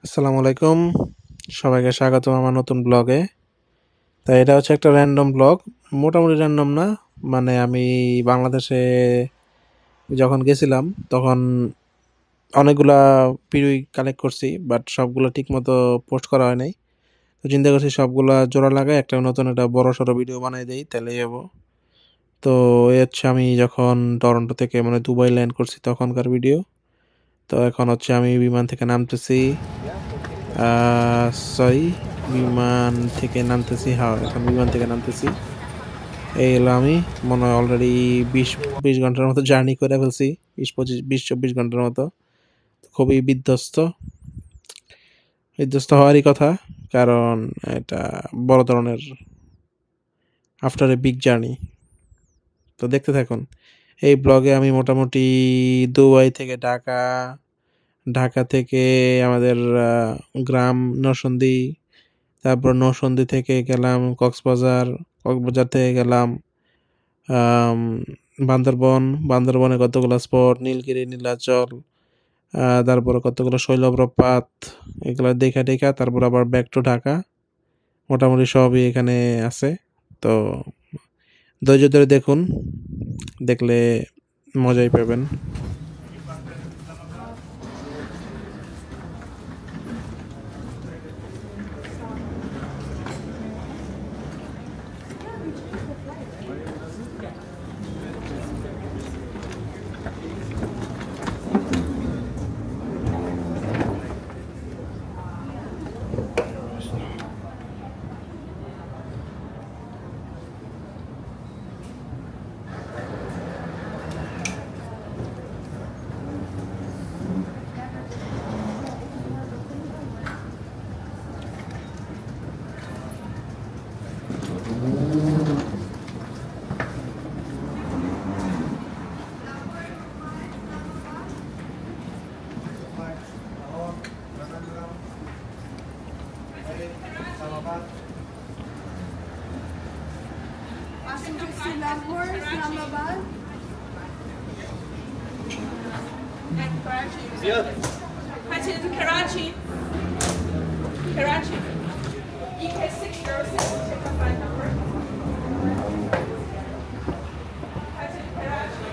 আসসালামু আলাইকুম। সবাইকে স্বাগতম আমার নতুন ব্লগে। তাই এটা হচ্ছে একটা র‍্যান্ডম ব্লগ। মোটামুটি র‍্যান্ডম না। মানে আমি বাংলাদেশে যখন গেছিলাম তখন অনেকগুলা ভিডিও কালেক্ট করছি। বাট সবগুলা ঠিকমতো পোস্ট করা হয় নাই। তো চিন্তা করছি সবগুলা জোড়া লাগায় একটা নতুন একটা বড়সড় ভিডিও বানাই দেই তাইলেই হবো। তো এই হচ্ছে আমি যখন টরন্টো থেকে মানে দুবাই ল্যান্ড করছি তখনকার ভিডিও। তো এখন হচ্ছে আমি বিমান থেকে নামতেছি। সরি, বিমান থেকে নামতেছি। হ্যাঁ, এখন বিমান থেকে নামতেছি। এই হলো আমি মনে হয় অলরেডি ২০ ঘন্টার মতো জার্নি করে ফেলছি। ২০-২৪ ঘন্টার মতো। খুবই বিধ্বস্ত হওয়ারই কথা। কারণ এটা বড় ধরনের আফটার এ বিগ জার্নি। তো দেখতে থাকুন। এই ব্লগে আমি মোটামুটি দুবাই থেকে ঢাকা, ঢাকা থেকে আমাদের গ্রাম নরসিংদী, তারপর নরসিংদী থেকে গেলাম কক্সবাজার, কক্সবাজার থেকে গেলাম আম বান্দরবন, বান্দরবনে কতগুলো স্পট, নীলগিরি, নীলাচল, তারপরে কতগুলো শৈলপ্রপাত, এগুলা দেইখা তারপর আবার ব্যাক টু ঢাকা। মোটামুটি সবই এখানে আছে। তো ধৈর্য ধরে দেখুন, দেখলে মজাই পাবেন। Washington Lahore, Islamabad. And Karachi. Yeah. Karachi. Karachi. EK606, check my flight number. Karachi.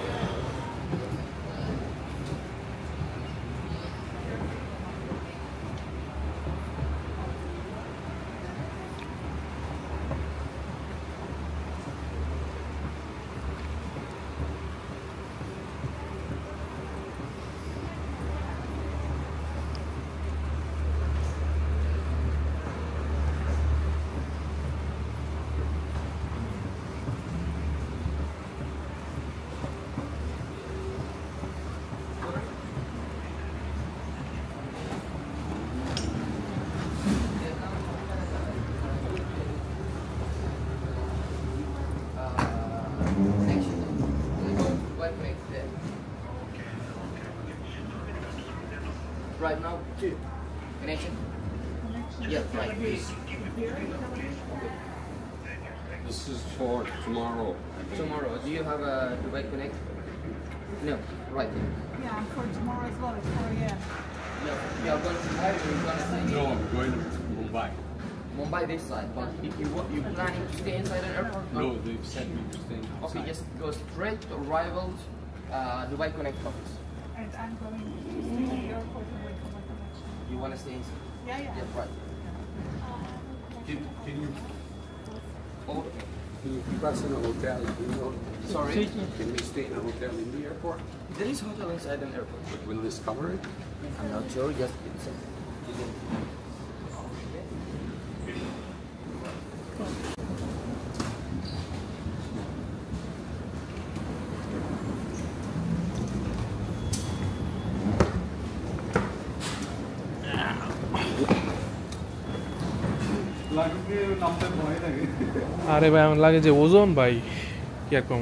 Right now, two. Connection? Yeah, right. This is for tomorrow. Tomorrow, do you have a Dubai Connect? No, right. Yeah, for tomorrow as well, it's 4 a.m. No, you are going to Dubai or you're going to stay No, I'm going to Mumbai. Mumbai this side, but if you planning to stay inside an airport? No, they've sent me to stay outside. Okay, just go straight to arrivals, Dubai Connect office. And I'm going to stay at the airport and wait for my connection. You want to stay inside? Yeah. Yeah, right. Can you Okay. keep us in a hotel? You know, Sorry? can we stay in a hotel in the airport? There is hotel inside an airport. But will this cover it? I'm not sure, just আরে ভাই আমার লাগে যে ওজন ভাই কি আর কম।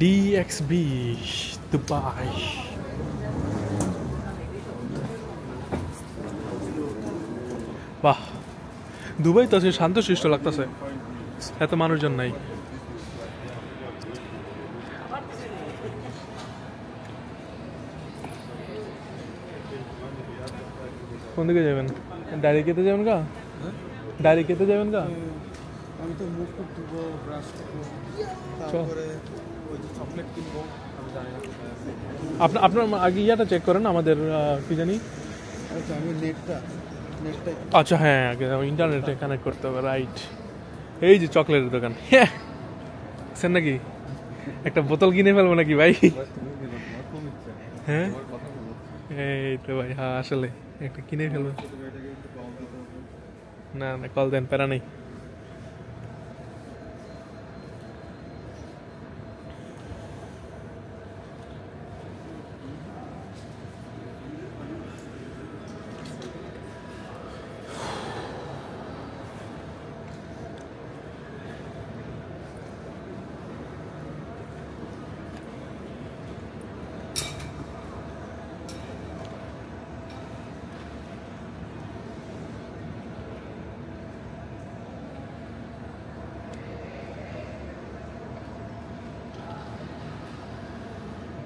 DXB Dubai। বাহ, Dubai তো শান্তশিষ্ট লাগতেছে, এত মানুষজন নাই। কোন দিকে যাবেন? ডাইরি খেতে যাবেন গা? ডাইরি খেতে যাবেন গা? আমি তো মুখ টুক ধুবো, ব্রাশ করবো, তারপরে ওই যে চকলেট কিনবো, আমি জানি না কোথায় আছে। আপনার আগে ইয়াটা চেক করেন আমাদের কি জানি। আচ্ছা আমি নেটটা আচ্ছা হ্যাঁ, আগে ইন্টারনেটে কানেক্ট করতে হবে, রাইট। এই যে চকলেটের দোকান, হ্যাঁ আছেন নাকি? একটা বোতল কিনে ফেলবো নাকি ভাই? হ্যাঁ এই তো ভাই, হ্যাঁ আসলে একটা কিনে ফেলবো। না না, কল দেন, প্যারা নেই।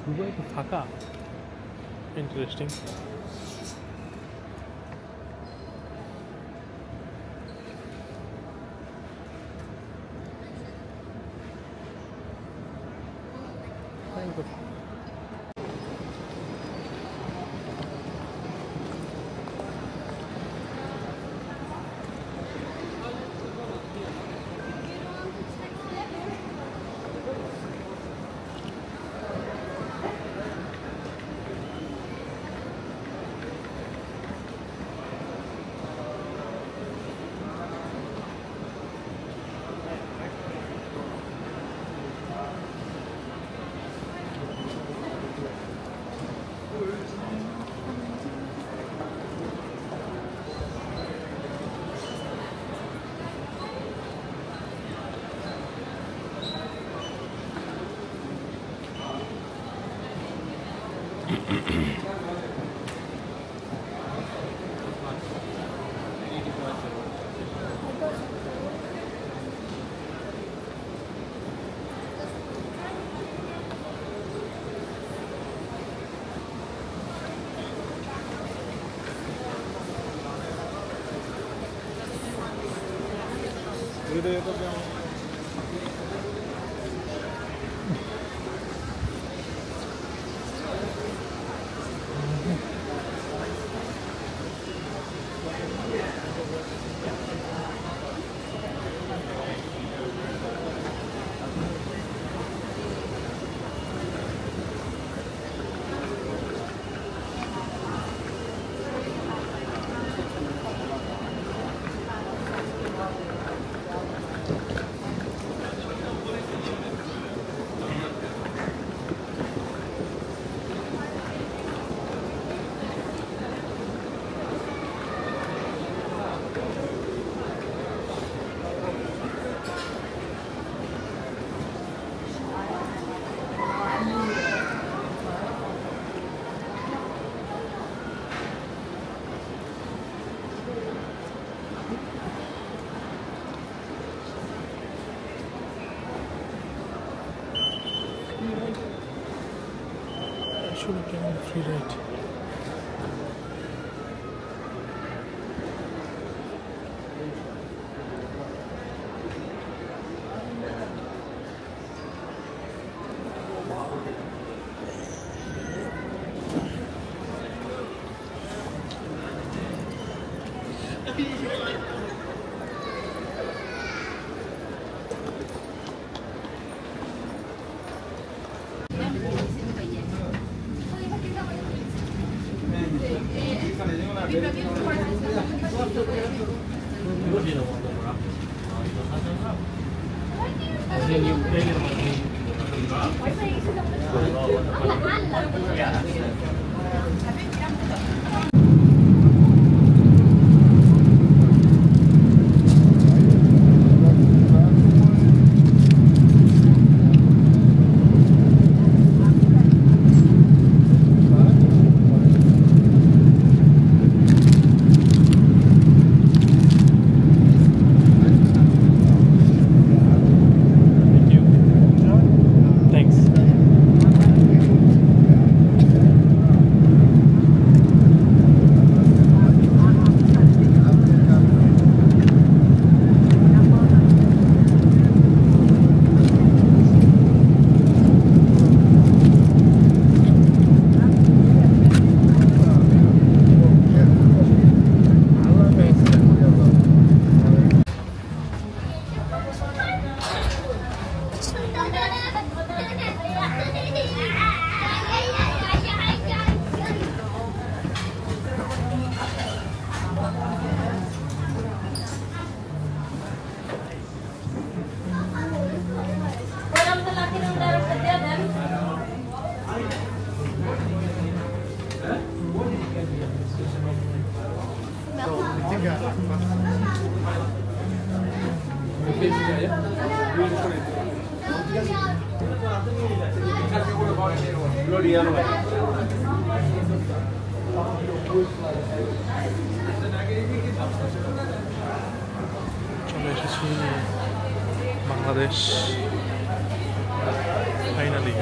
দুবাই তো ফাঁকা, interesting. Should have given a free ride. Thank you. চলে এসেছি বাংলাদেশ ফাইনালি।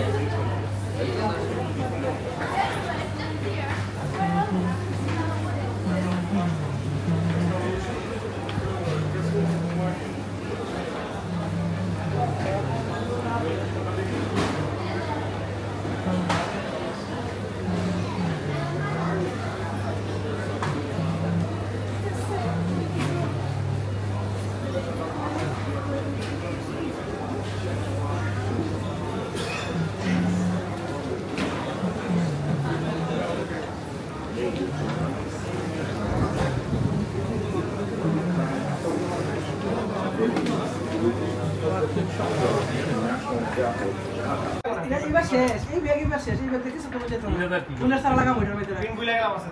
এবার শেষ এই ব্যাগ এবার শেষ এই ব্যাগ দেখে সব যেত না কোনের সারা লাগাম ওইটার মধ্যে পিন গুলো লাগাম আছে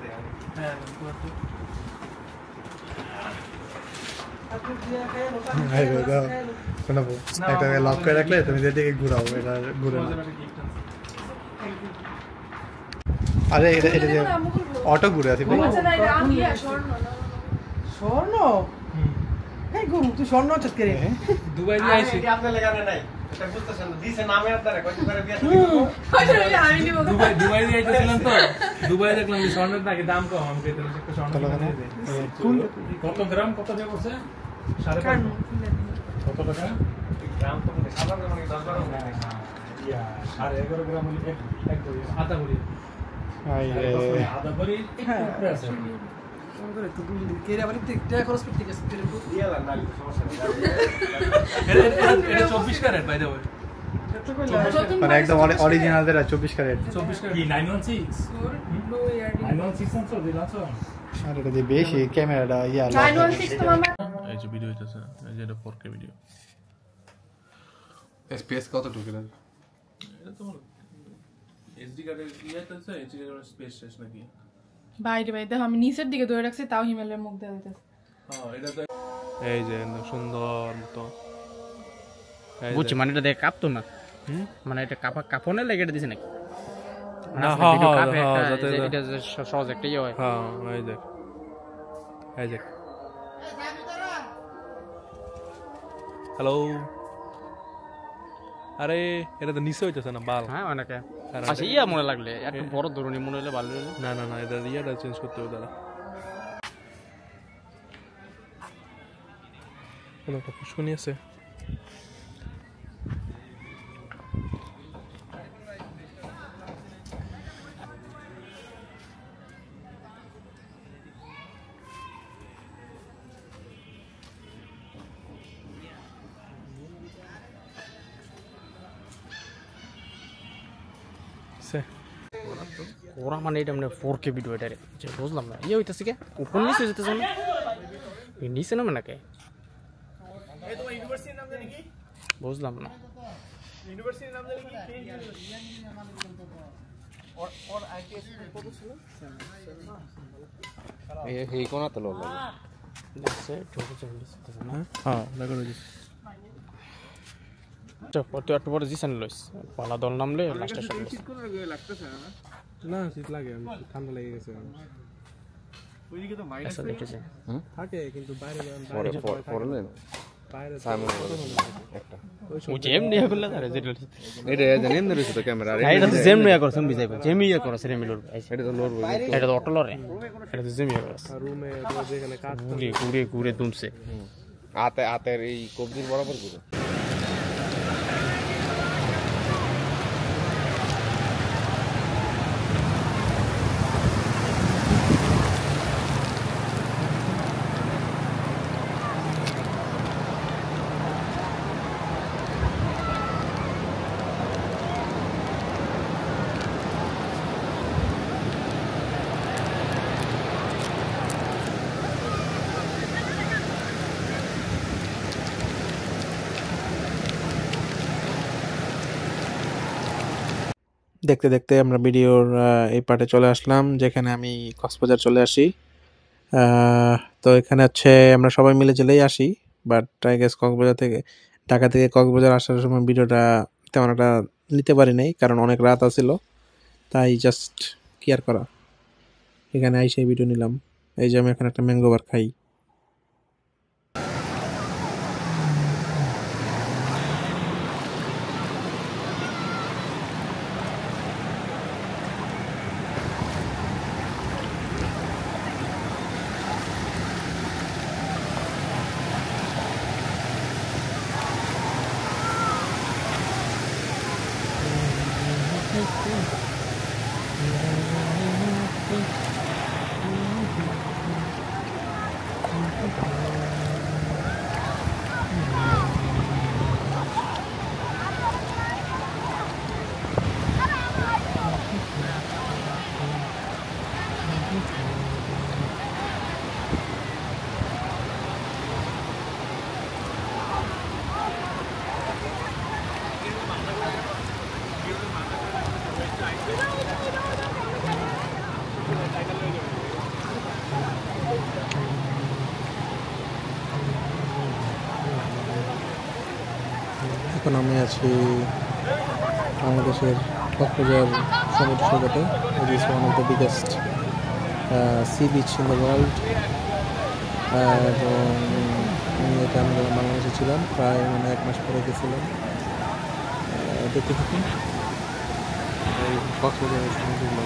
হ্যাঁ শোনাবো এটা লক করে রাখলে তুমি যেদিকে ঘুরাও এটা ঘুরে না। আরে এটা এটা যে অটো ঘুরে আছে ভাই স্বর্ণ এই গরু তুই স্বর্ণ চাত করে দুবাই দিয়ে আইছি। দুবাই দিয়ে আইতেছিলাম তো, দুবাই দেখলাম যে স্বর্ণের নাকি দাম কম, আমাকে একটা স্বর্ণ কত গ্রাম কত দিয়ে পড়ছে 5.5 কত টাকা গ্রাম তো খাবার মানে 10-12 11.5 গ্রাম হলে এক ভরি আধা ভরি আধা ভরি উপরে আছে করে তো কেরে আবার টাকা খরচ করতে গেছে কেরে দিয়া লাগ না সমস্যা এটা 24 ক্যারেট বাই দ্য ওয়ে, মানে একদম অরিজিনাল যেটা 24 ক্যারেট 24 ক্যারেট কি 916 916 আনছো দিলাছো। আর এটা দিয়ে বেশি ক্যামেরাটা ইয়া 916 তো মামা এই যে ভিডিও হইতাছে, এই যে এটা 4K ভিডিও। FPS কতটুকু এটা? এটা তোমার এসডি কার্ডের ইয়েটাছে, এইচডি কার্ডের স্পেস শেষ নাকি? বাইরে বাইরে দেখো আমি নিচের দিকে ধরে রাখছি তাও হিমেলের মুখ দেওয়া হইতেছে। হ্যাঁ এটা তো এই যে সুন্দর মতো বুঝছি, মানে এটা দেখে কাঁপতো না, মানে এটা কাঁপনে লেগে এটা দিছে নাকি? না হ্যাঁ হ্যাঁ যাতে এটা সহজ একটা ইয়ে হয়। হ্যাঁ এই যে হ্যালো, আরে এটা তো নিচে হইতেছে না বাল। হ্যাঁ অনেকে আচ্ছা ইয়া মনে লাগলে একটু বড় ধরুন মনে হলে ভালো হলো। না না না এটা ইয়াটা চেঞ্জ করতে হবে দাদা। কোনো একটা পুষ্কনি আছে? ওরা মানে এটা মানে 4K ভিডিও এটা যে বুঝলাম না ইয়ে হইতাছে কে উপর নিচে যেতেছে না নিচে নামে নাকি বুঝলাম না। ইউনিভার্সিটির নাম জানি কি? ওর আইটিএস কত ছিল? এই কোনা তো লোক দেখছে ছোটো ছোটো দিতেছে না। হ্যাঁ দেখো দিস তো একটু পরে জিসান লইস পালা দল নামলে লাস্টে সব লাগতেছে না, শীত লাগে, ঠান্ডা লেগে গেছে। ওইদিকে তো মাইনাস দেখতেছে থাকে কিন্তু বাইরে বাইরে একটা ও জেম নিয়ে করলে তারে যেটা এটা জানেন না রইছে তো ক্যামেরা আর এটা তো জেম নিয়ে করছেন বিজাইবা জেম ইয়া করছে রে মিলর এটা তো লড়বো এটা তো অটো লরে এটা তো জেম ইয়া করছে রুমে যেখানে কাজ ঘুরে ঘুরে ঘুরে দুমছে আতের এই কবজির বরাবর ঘুরে। দেখতে দেখতে আমরা ভিডিওর এই পার্টে চলে আসলাম, যেখানে আমি কক্সবাজার চলে আসি। তো এখানে হচ্ছে আমরা সবাই মিলে চলেই আসি, বাট আই গেস কক্সবাজার থেকে, ঢাকা থেকে কক্সবাজার আসার সময় ভিডিওটা তেমন একটা নিতে পারি নাই, কারণ অনেক রাত আছিল। তাই জাস্ট কি আর করা, এখানে আইসে ভিডিও নিলাম। এই যে আমি এখন একটা ম্যাঙ্গো বার খাই। এখন আমি আছি বাংলাদেশের কক্সবাজার সমুদ্র সৈকতে। It is one of the biggest sea beach in the world. এবং আমি এটা আমি যখন বাংলাদেশে ছিলাম প্রায় 1 মাস পরে গেছিলাম। দেখতে থাকুন এই কক্সবাজারের সমুদ্রগুলো।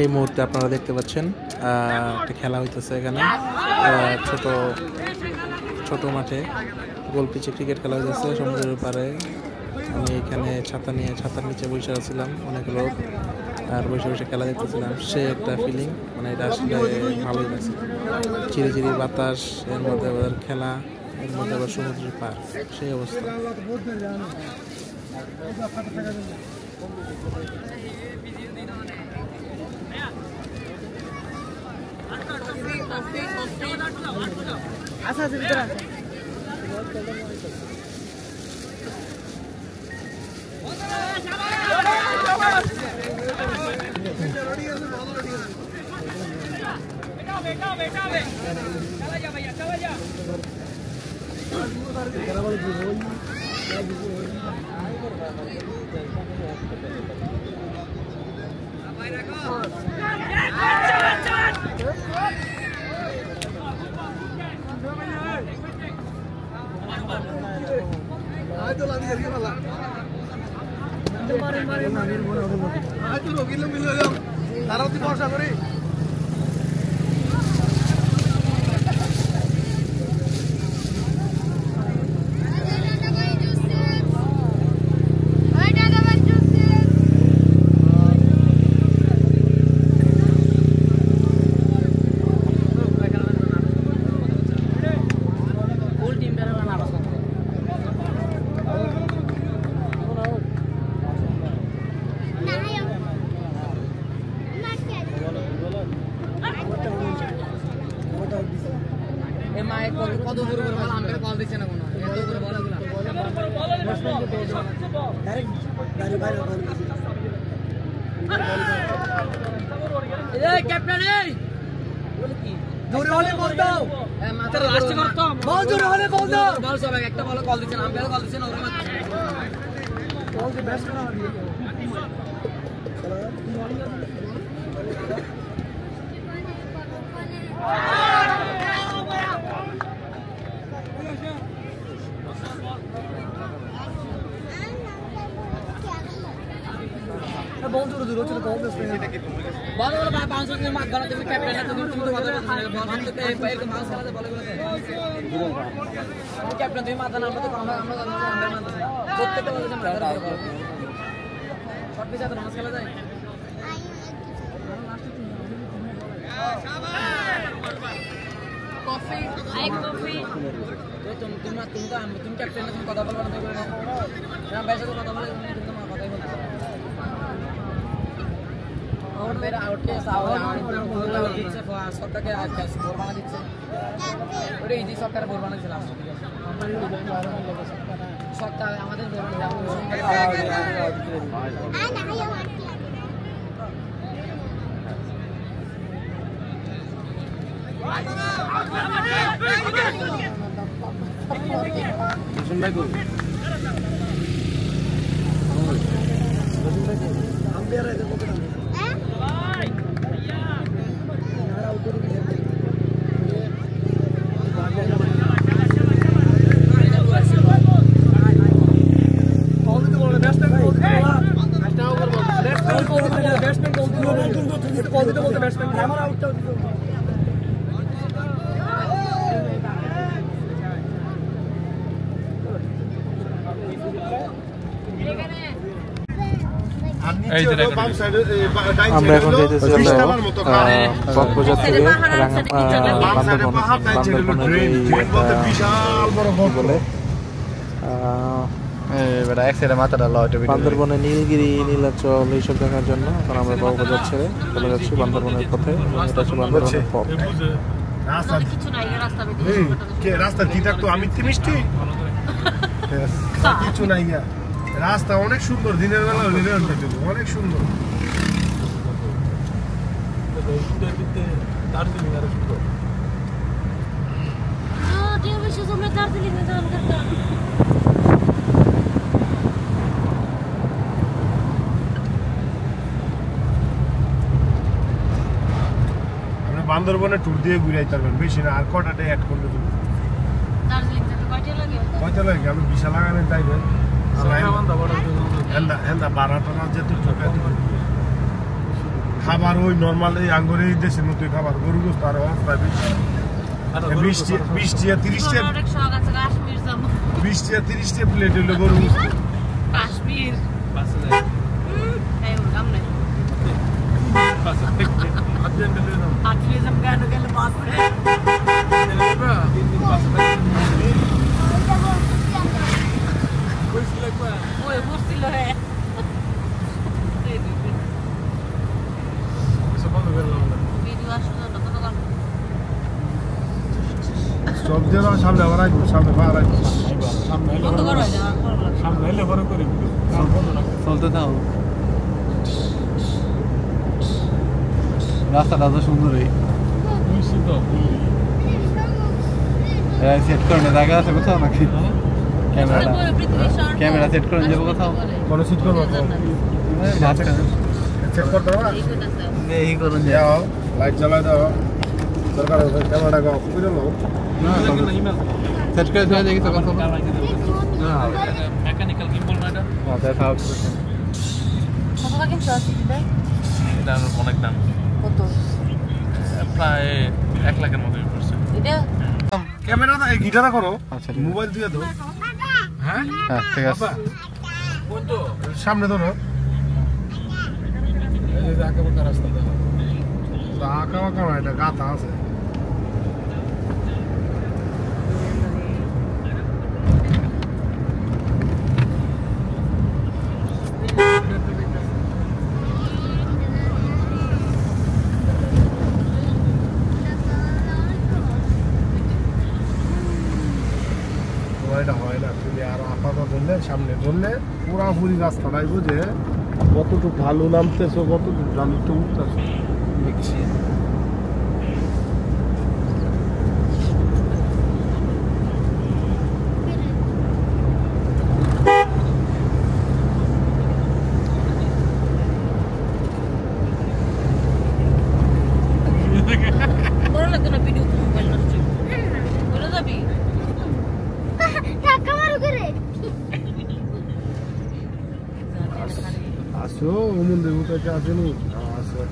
এই মুহূর্তে আপনারা দেখতে পাচ্ছেন একটা খেলা হইতেছে এখানে ছোট মাঠে গোল পিচে ক্রিকেট খেলা হইতেছে সমুদ্রের পারে। আমি এখানে ছাতার নিচে বসে আছিলাম, অনেক লোক আর বসে বসে খেলা দেখতেছিলাম। সে একটা ফিলিং, মানে এটা আসলে ভালোই লাগছে। চিরি বাতাস, এর মধ্যে আবার খেলা, এর মধ্যে আবার সমুদ্রের পার, সেই অবস্থা। আচ্ছা আচ্ছা ভিতরে আছে। ভরসা করি কত করে বল আম্পায়ার কল দিচ্ছে না কোনো এত করে বলগুলো ডাইরেক্ট বাইরে বল এই ক্যাপ্টেন এই বল কি জোরে হলে বল দাও মাত্র লাস্ট কর তো বল জোরে হলে বল দাও বল সব একটা বল কল দিচ্ছে না আম্পায়ার কল দিচ্ছে না ওরা কল দি ব্যাটস করা হবে बहुत दूर दूर चलो बहुत दस मिनट बहुत बड़ा 500 के मार्क गलत में कैप्टन है तुम तो बता दो बहुत हम तो पैर के माउस करा बोले बोले कैप्टन तुम माता नाम तो हम अंदर मानते हैं প্রত্যেকটা বলে যে মারা শট পিছা তো মাউস খেলা যায় कॉफी आई कॉफी तो तुम कैप्टन तुम কথা বলবা না তো না ভাই সাথে কথা বলে তুমি তো কথাই বলতে और मेरा आउट के साव आउट দিচ্ছে সবটাকে আজকে স্কোর বানা দিচ্ছে ওরে ইজি সবটার গোল বানাইছিল সবটা আমাদের গোল আমরা এখন যেতেছি কক্সবাজার থেকে বান্দরবনে নীলগিরি নীলাচল এইসব দেখার জন্য এখন আমরা কক্সবাজার ছেড়ে চলে যাচ্ছি বান্দরবনের পথে। এটা হচ্ছে বান্দরবনের পথ। রাস্তা কি থাকতো আমি মিষ্টি কিছু নাই রাস্তা অনেক সুন্দর দিনের বেলা অনেক সুন্দর বান্দরবনে ট্যুর দিয়ে ঘুরাইতে পারবেন বেশি না আর কটাটা অ্যাড করলে তুমি কয়টা লাগে আমি বিশাল লাগাবেন তাইবেন খাবার ওই নর্মাল এই আঙ্গুরে দেশের মতো খাবার গরু গোস্ত আর 20-30 প্লেট হইলো গরু গোস্ত কাশ্মীর সামনে আবার আসবো সামনে চলতে থাও রাস্তাটা তো সুন্দরই সেট করে জায়গা আছে কোথাও নাকি ক্যামেরা সেট করে যাবো কোথাও কোনো সেট করবো সেট করতে হবে এই করুন যাও লাইট জ্বালাই দাও দরকার হবে ক্যামেরাটা অফ করে নাও না সেট করে দেওয়া দেখি তখন মেকানিক্যাল গিম্বল না এটা দেখাও কত টাকা কিনছো এটা এটা অনেক দাম কত প্রায় 1 লাখের মতো পড়ছে এটা ক্যামেরা না এই গিটারটা করো আচ্ছা মোবাইল দিয়ে দাও হ্যাঁ হ্যাঁ ঠিক আছে কোন তো সামনে ধরো এই যে আঁকা বাঁকা রাস্তা দাও আঁকা বাঁকা না এটা গাথা আছে এটা হয় না তুমি আর আপাতত ধরলে সামনে ধরলে পুরাপুরি রাস্তাটাই বুঝে কতটুকু ঢালু নামতেছো কতটুকু ঢালুতে উঠতেছো দেখছি আসো ও মন্দির উঠে আসেনি আসো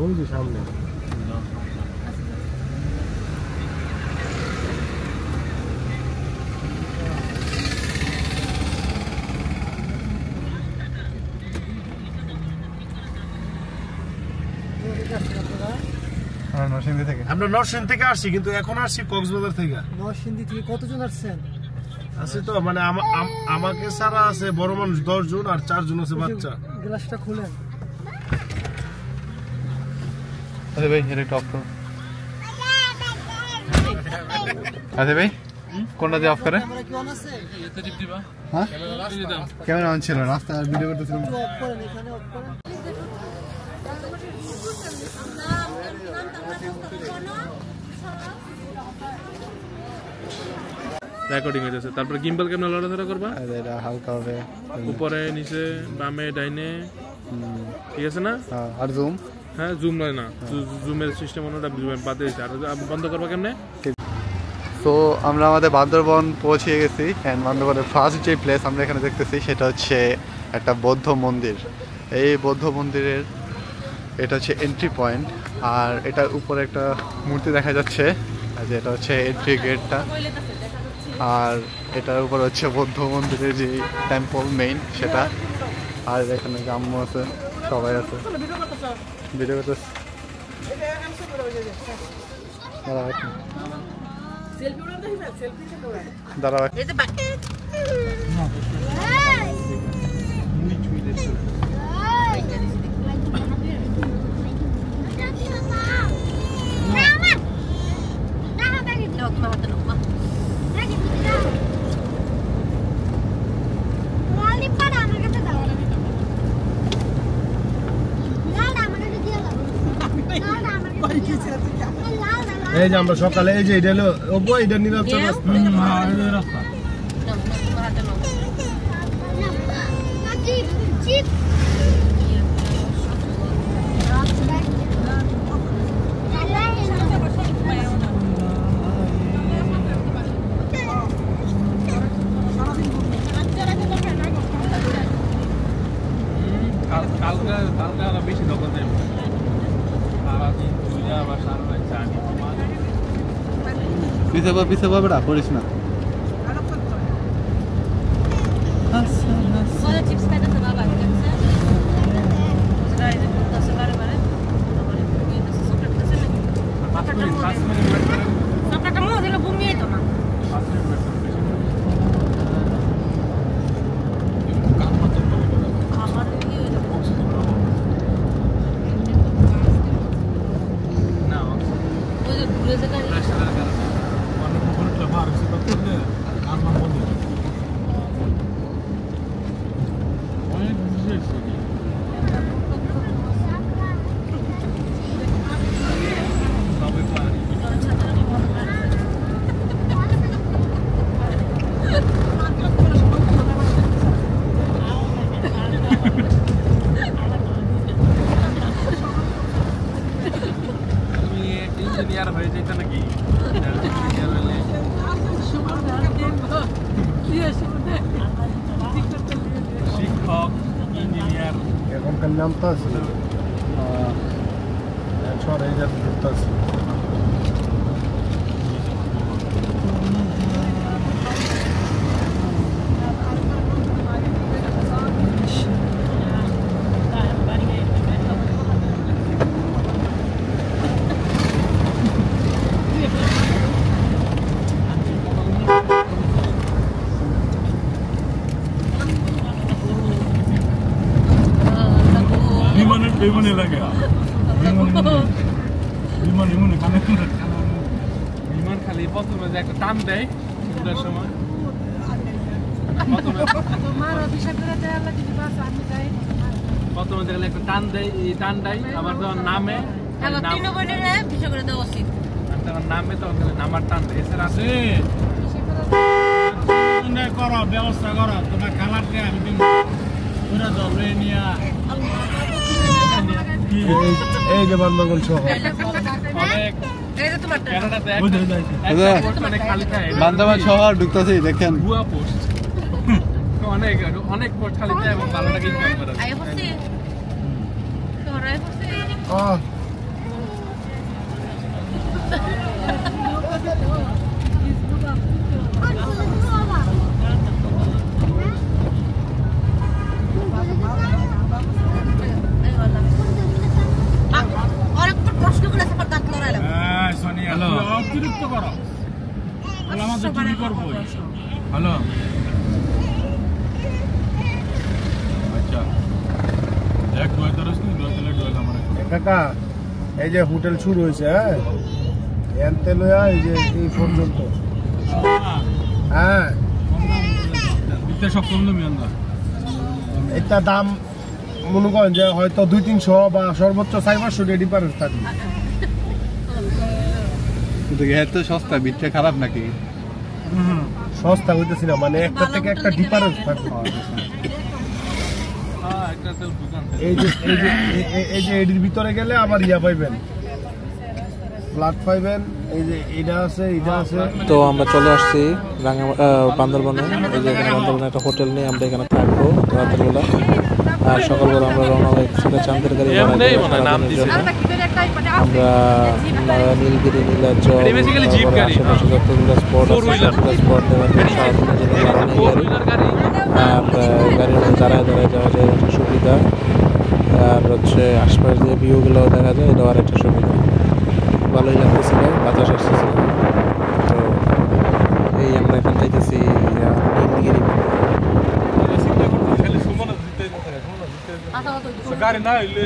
ওই যে সামনে আমরা নরসিংদী থেকে আসছি কিন্তু এখন আসছি কক্সবাজার থেকে। নরসিংদী থেকে কতজন আসছেন? আছে তো মানে আমাকে সারা আছে বড় মানুষ 10 জন আর 4 জন আছে বাচ্চা। গ্লাসটা খুলেন। আরে ভাই এটা একটা অফ করো। আরে ভাই কোনটা দিয়ে অফ করে? ক্যামেরা কি অন আছে? এতে টিপ দিবা। হ্যাঁ ক্যামেরা অন ছিল রাস্তা ভিডিও করতেছিলাম। অফ করেন, এখানে অফ করেন। রেকর্ডিং হইতেছে। তারপর গিম্বল কেমনে লড়াধরা করবা? এটা হালকা হবে উপরে নিচে বামে ডাইনে, ঠিক আছে না? আর জুম, হ্যাঁ জুম নয় না, জুমের সিস্টেম ওটা বাদে দিয়েছে। আর বন্ধ করবা কেমনে? তো আমরা আমাদের বান্দরবন পৌঁছে গেছি। অ্যান্ড বান্দরবনের ফার্স্ট যে প্লেস আমরা এখানে দেখতেছি সেটা হচ্ছে একটা বৌদ্ধ মন্দির। এই বৌদ্ধ মন্দিরের এটা হচ্ছে এন্ট্রি পয়েন্ট, আর এটার উপরে একটা মূর্তি দেখা যাচ্ছে, যেটা হচ্ছে এন্ট্রি গেটটা। আর এটার উপর হচ্ছে বৌদ্ধ মন্দিরের যে টেম্পল মেইন সেটা। আর এখানে গ্রাম্য আছে, সবাই আছে, ভিডিও করতেছে। দাঁড়াও এই যে আমরা সকালে এই যে এটা হলো এটা নীলাচল রাস্তা। কালকে আরো বেশি দখল দেয়। সারাদিন পূজা বা সারাদিন জানি পিছে বেড়া করিস না। ইঞ্জিনিয়ার হয়ে যেত নাকি? শিক্ষক, ইঞ্জিনিয়ার, এখনকার নাম তো আছে ছড় এই জাতীয় ঘুরতে আছে। বিমানে লাগে বিমান খালি প্রথমে যে একটা টান দেয় দুটার সময় প্রথমে দেখলে একটা টান দেয়, এই টান দেয় আবার যখন নামে নামে তখন নামার টান দেয়। এছাড়া আছে করো ব্যবস্থা করো, তোমার খালারকে আমি দিন নিয়ে এই যে বান্দরবন শহর বান্দরবান শহর ঢুকতেছি দেখেন ভুয়া পোস্ট অনেক অনেক পোস্ট খালি দেয় এবং ভালো টাকা ইনকাম করে। অতিরিক্ত করো কি করবো? হ্যালো আচ্ছা এক দুই তরস নি দুই তলে দুই আমার কাকা এই যে হোটেল শুরু হয়েছে, হ্যাঁ এনতে লয়া এই যে এই পর্যন্ত, হ্যাঁ এটা সব কম দামি আন্দা এটা দাম মনে করেন যে হয়তো 200-300 বা সর্বোচ্চ 400 ডিফারেন্স থাকে। কিন্তু এত সস্তা বিটটা খারাপ নাকি? সস্তা হইতেছি না, মানে একটা থেকে একটা ডিফারেন্স থাকে। এই যে এটির ভিতরে গেলে আবার ইয়া পাইবেন, ফ্ল্যাট পাইবেন। এই যে এটা আছে, এটা আছে। তো আমরা চলে আসছি বান্দরবনে। এই যে এখানে বান্দরবনে একটা হোটেল নিয়ে আমরা এখানে থাকবো রাতের বেলা, আর সকালবেলা আমরা রওনা হয়েছিল চাঁদের গাড়ি আমরা নীলগিরি, নীলাচল, আশেপাশে যতগুলো স্পট আছে স্পট দেওয়ার আর গাড়ির মধ্যে দাঁড়ায় দাঁড়ায় যাওয়া যায়, একটা সুবিধা। আর হচ্ছে আশপাশ দিয়ে ভিউগুলো দেখা যায়, এটাও আরেকটা সুবিধা। ভালোই লাগতেছিল, বাতাস আসতেছে। তো এই আমরা এখন যাইতেছি নীলগিরি। গাড়ি না হইলে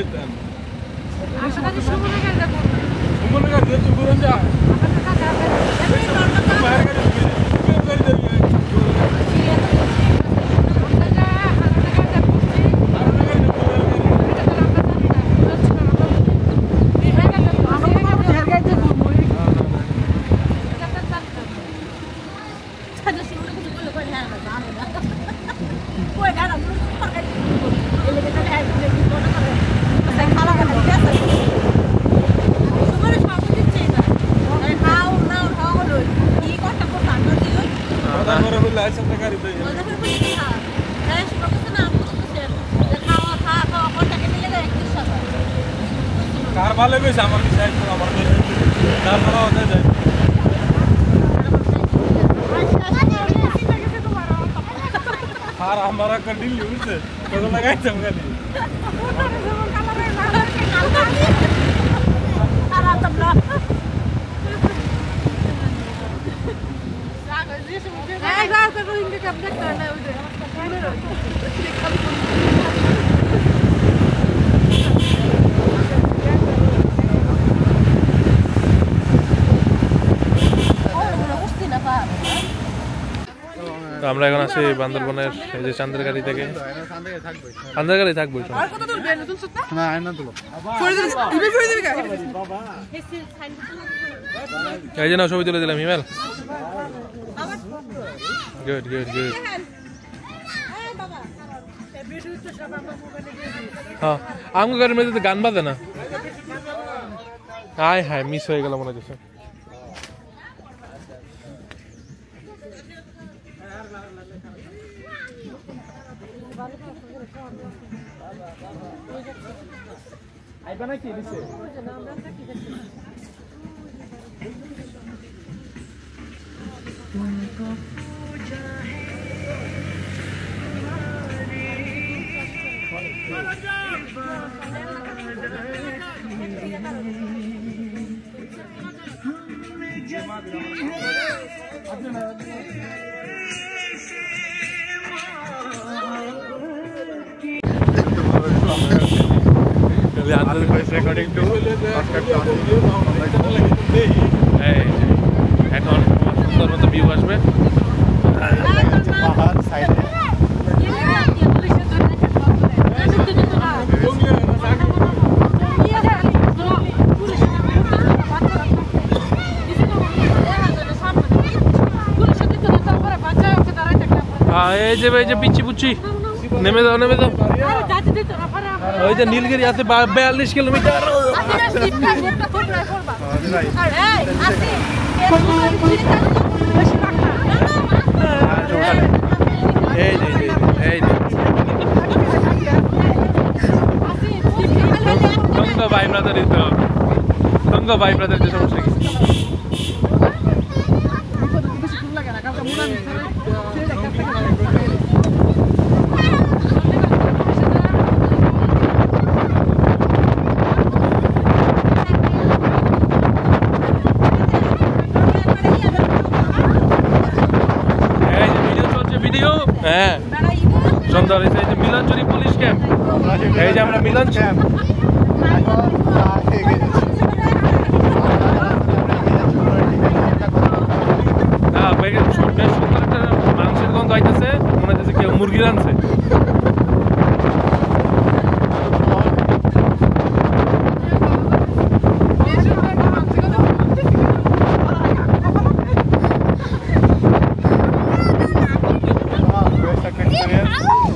কার ভালো গেছে আমার সাইড তো আমার তারপরে ওদের যায় আর আমার একটা ডিল হইছে কত লাগাইছাম গালি তো আমরা এখন আছি বান্দরবনের এই যে চাঁদের গাড়ি থেকে। চাঁদের গাড়ি থাকবো এই যে না ছবি তুলে দিলাম হিমেল। Good good good. হ্যাঁ আমার গাড়ির মধ্যে গান বাজে না। হায় হায় মিস হয়ে গেল মনে হচ্ছে। এখন সুন্দর মতো ভিউ আসবে। এই যে পিচ্ছি পুচ্ছি নেমে দাও ওই যে নীলগিরি আছে 42 কিলোমিটার। দঙ্গা ভাই ব্রাদার সমস্যা কি? হ্যাঁ সুন্দর এই যে মিলনচুরি পুলিশ ক্যাম্প, এই যে আমরা মিলন ক্যাম্প বেশ সুন্দর একটা মাংসের গন্ধ আইতেছে, মনে হচ্ছে কেউ মুরগি রানছে।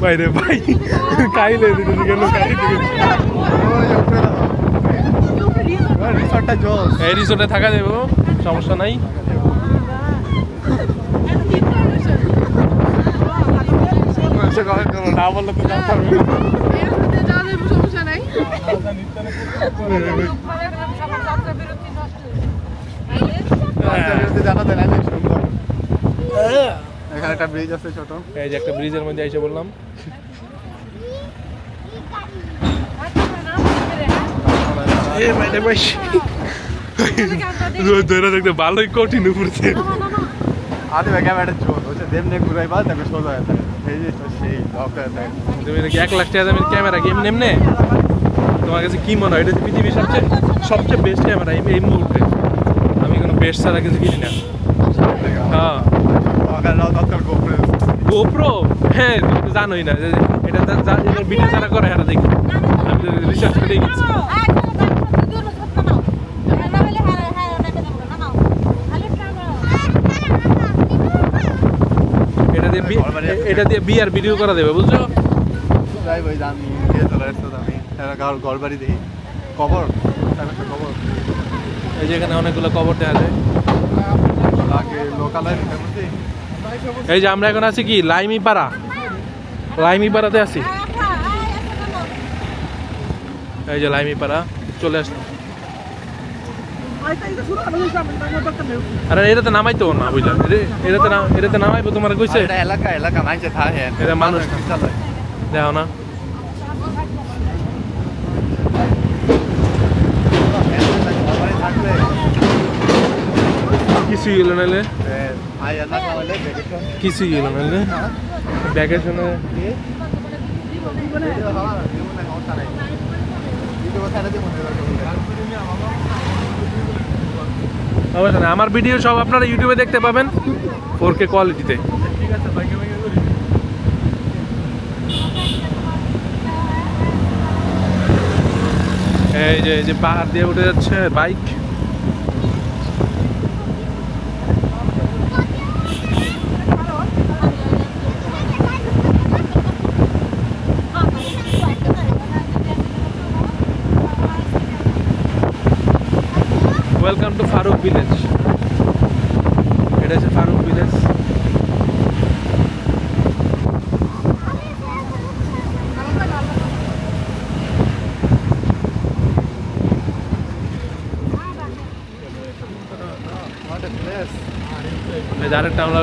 বাইরে ভাই খাইলে গেল এই রিসোর্টে থাকা যাবে, সমস্যা নাই। না বললে তো সমস্যা নাই। এখানে একটা ব্রিজ আছে ছোট, এই যে একটা ব্রিজের মধ্যে এসে বললাম। দেখতে ভালোই কঠিন উপরে আরে ভাই ক্যামেরা চোর হচ্ছে দেমনে ঘুরাইবা তাকে সোজা হয়ে থাকে, এই যে সেই ওকে থাকে। তুমি কি 1 লাখ টাকা দামের ক্যামেরা গেম নেমনে তোমার কাছে কি মনে হয় এটা পৃথিবীর সবচেয়ে বেস্ট ক্যামেরা এই মুহূর্তে? আমি কোনো বেস্ট ছাড়া কিছু কিনি না। হ্যাঁ গোপ্রো, হ্যাঁ তুমি তো জানোই না এটা ভিডিও যারা করে এরা দেখি, আমি তো রিসার্চ করে দেখেছি। এটা দিয়ে বিয়ার ভিডিও করা দেবে, বুঝছো? যাই ভাই জানি ঘর বাড়ি দেখি কবর, এই যে এখানে অনেকগুলো কবর দেখা যায়। এই যে আমরা এখন আছি কি লাইমিপাড়াতে আছি। এই যে লাইমিপাড়া চলে আসলাম। আরে এটাতে নামাইতো না বুঝলাম, এটাতে নামাইবো তোমার কইছে এলাকা মাইছে থাকে এটা মানুষ দেখো না। কিছুই গেল নাহলে কিছুই গেল নাহলে ব্যাগের জন্য অবশ্যই না, আমার ভিডিও সব আপনারা ইউটিউবে দেখতে পাবেন 4K কোয়ালিটিতে। এই যে পাহাড় দিয়ে উঠে যাচ্ছে bike. Welcome to Farooq village, এটা হচ্ছে ফারুক ভিলেজ। ডাইরেক্ট আমরা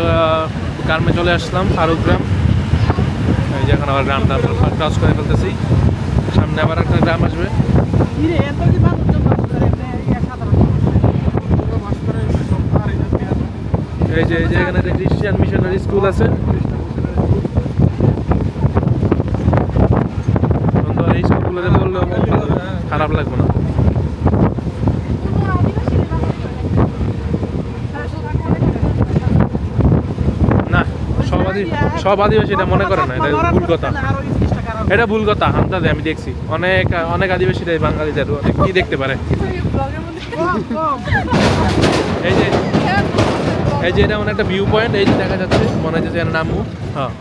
গ্রামে চলে আসলাম, ফারুক গ্রাম। এই যে এখন আবার গ্রামটা ক্রস করে ফেলতেছি, সামনে আবার একটা গ্রাম আসবে। এই যে এখানে একটা ক্রিশ্চিয়ান মিশনারি স্কুল আছে, এই স্কুলগুলোতে বললে খারাপ লাগবে না। না সব আদিবাসী এটা মনে করে না, এটা ভুল কথা, এটা ভুল কথা। হামদাদে আমি দেখছি অনেক আদিবাসীরাই বাঙালিদের কি দেখতে পারে। এই যে এই যে এটা মানে একটা ভিউ পয়েন্ট, এই যে দেখা যাচ্ছে, মনে হচ্ছে এর নামও। হ্যাঁ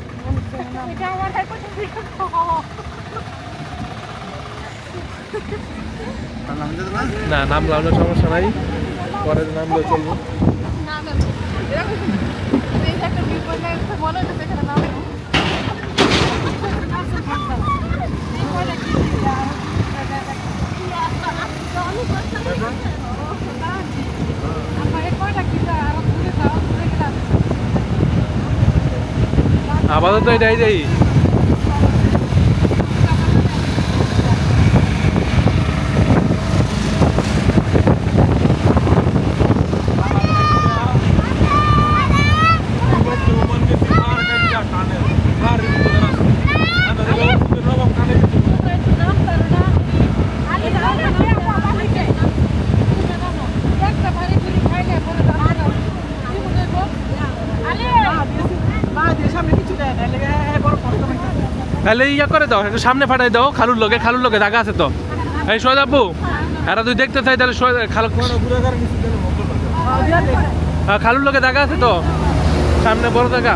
না, নাম লাগানোর সমস্যা নাই, পরে নামলেও চলবো। আপাতত এটাই যাই। তাহলে ইয়া করে দাও, একটু সামনে ফাটাই দাও, খালুর লোকে জায়গা আছে তো। এই সোহাগ আপু, এরা তুই দেখতে চাই তাহলে খালুর লোকে জায়গা আছে তো, সামনে বড় জায়গা।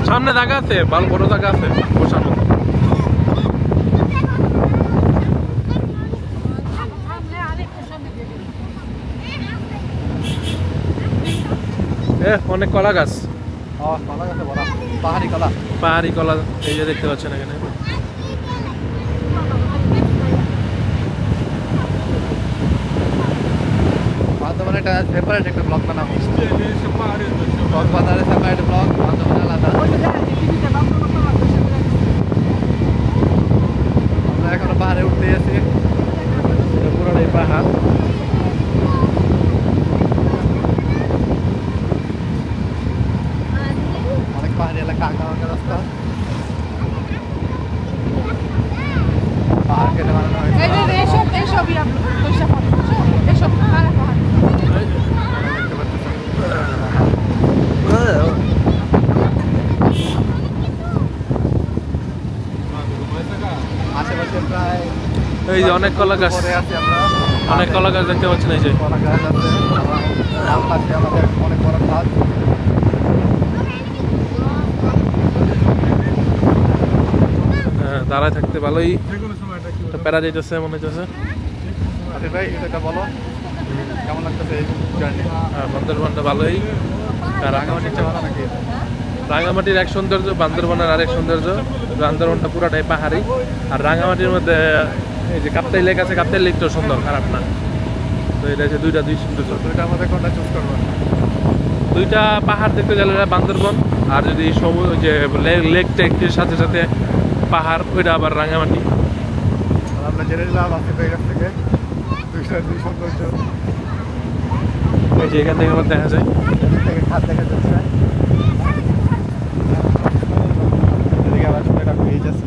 সামনে জায়গা আছে, ভালো বড় জায়গা আছে বসার মতো। অনেক কলা গাছ, পাহাড়ি কলা, এই যে দেখতে পাচ্ছেন এখানে। বর্তমানে একটা সেপারেট একটা ব্লগ বানাবো, কক্সবাজারের সেপারেট ব্লগ, বর্তমানে আলাদা। আমরা এখনো পাহাড়ে উঠতে গেছি, পুরোটাই পাহাড়। অনেক পাহাড়ি এলাকা, আঁকা আঁকা রাস্তা, পাহাড় কেটে বানানো হয়েছে। আশেপাশে প্রায় এই যে অনেক কলা গাছ, অনেক কলা গাছ দেখতে পাচ্ছেন। এই যে কলা গাছ আছে, আমাদের অনেক বড় খাদ। দাঁড়ায় থাকতে ভালোই প্যারা যাইতেছে মনে হচ্ছে। আরে ভাই এটা বলো কেমন লাগতেছে এই জার্নি? বান্দরবানটা ভালোই। রাঙামাটিটা ভালো নাকি? রাঙামাটির এক সৌন্দর্য, বান্দরবানের আরেক সৌন্দর্য। বান্দরবানটা পুরাটাই পাহাড়ি, আর রাঙামাটির মধ্যে এই যে কাপ্তাই লেক আছে, কাপ্তাই লেকটাও সুন্দর, খারাপ না। তো এটা হচ্ছে দুই সৌন্দর্য। দুইটার মধ্যে কোনটা চুজ করবো? দুইটা পাহাড় দেখতে গেলে বান্দরবান, আর যদি যে লেক টেকের সাথে সাথে পাহাড়, ওইটা আবার রাঙামাটি। আমরা জেনে নিলাম আসিফ ভাইয়ের কাছ থেকে দুই সৌন্দর্য। এই যে এখান থেকে দেখা যায়, এদিক থেকে খাদ দেখা যাচ্ছে, এদিকে আবার ছোট একটা ব্রিজ আছে।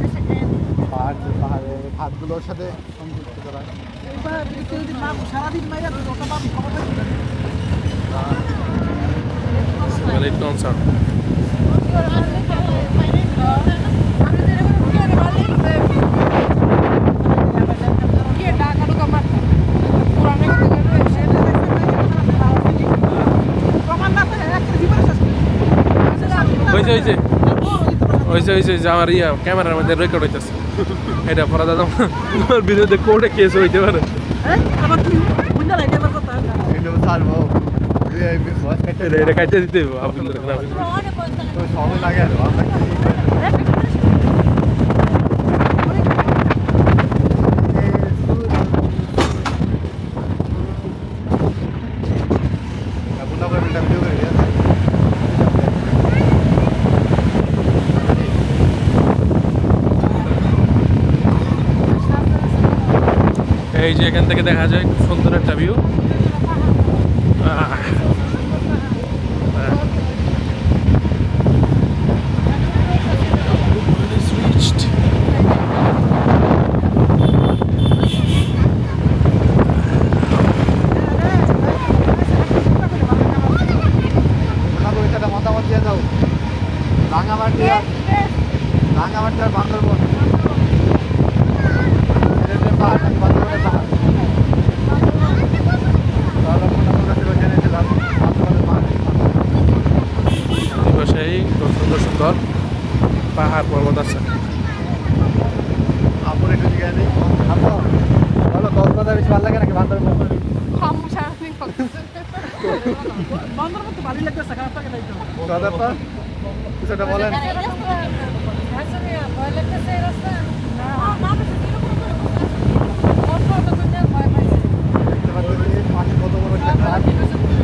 পাহাড়ে খাদগুলোর সাথে সংযুক্ত করা। সারাদিন মাইরা ওটা পাবি, খবর পাবি। Great concert. হয়েছে আমার ক্যামেরার মধ্যে রেকর্ড হইতেছে, এটা পড়া দাদা তোমার বিরুদ্ধে কোর্টে কেস হইতে পারে। এটা কাটতে দিতে সময় লাগে আর এই যে এখান থেকে দেখা যায় খুব সুন্দর একটা ভিউ। রাঙামাটি আর বান্দরবন পাহাড় বান্দরবনের পাহাড় সেই সুন্দর সুন্দর পাহাড় পর্বত আছে। আপুর একটু জিজ্ঞাসা নেই বলো কক্সবাজার বেশি ভালো লাগে নাকি বান্দরবন? বান্দরবন তো ভালোই লাগতেছে, খারাপ লাগে নাই তো। কিছুটা বলেন। কত বড় একটা ঘাট,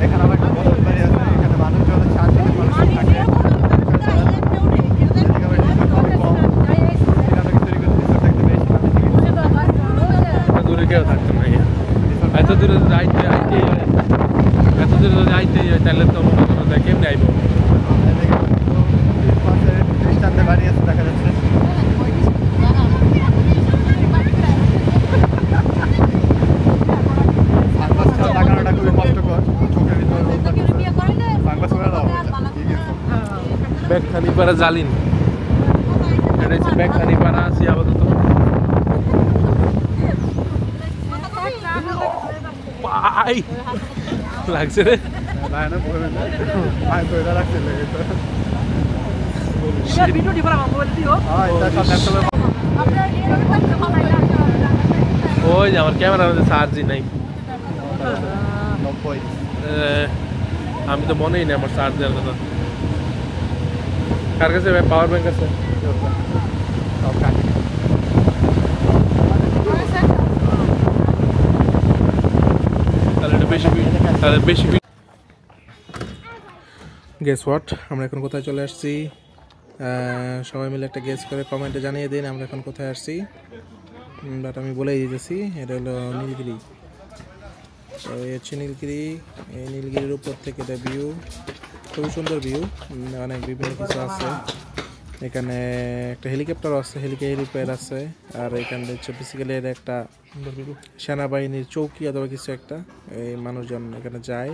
এখানে আবার একটা বড় বাড়ি আছে, এখানে মানুষজন শান্তিতে মানুষ থাকে। দূরে কেউ থাকতো না, এত দূরে যদি আইতে তাহলে তো মনে করো যে কেমনি আইব। খ্রিস্টানদের বাড়ি আছে দেখা যাচ্ছে। লাগানোটা খুবই কষ্টকর, চোখের ভিতরে ব্যাগখানিপাড়া জালিন, এটা হচ্ছে ব্যাগখানিপাড়া আছি আপাতত। পাই লাগছে রে, ভিডিওটি বানাবো মোবাইল দিও। ওই যে আমার ক্যামেরার মধ্যে চার্জই নাই। আমি তো মনেই নেই আমার চার্জ দেওয়ার কথা। কার কাছে পাওয়ার ব্যাংক আছে? তাহলে বেশি গেস হোয়াট, আমরা এখন কোথায় চলে আসছি? সবাই মিলে একটা গেস করে কমেন্টে জানিয়ে দিন আমরা এখন কোথায় আসছি। বাট আমি বলেই দিতেছি, এটা হলো নীলগিরি। তো এই হচ্ছে নীলগিরি। এই নীলগিরির উপর থেকে এটা ভিউ, খুবই সুন্দর ভিউ, অনেক বিভিন্ন কিছু আছে। এখানে একটা হেলিকপ্টার আছে, হেলিপ্যাড আছে। আর এখানে হচ্ছে বেসিক্যালি এটা একটা সেনাবাহিনীর চৌকি অথবা কিছু একটা। এই মানুষজন এখানে যায়,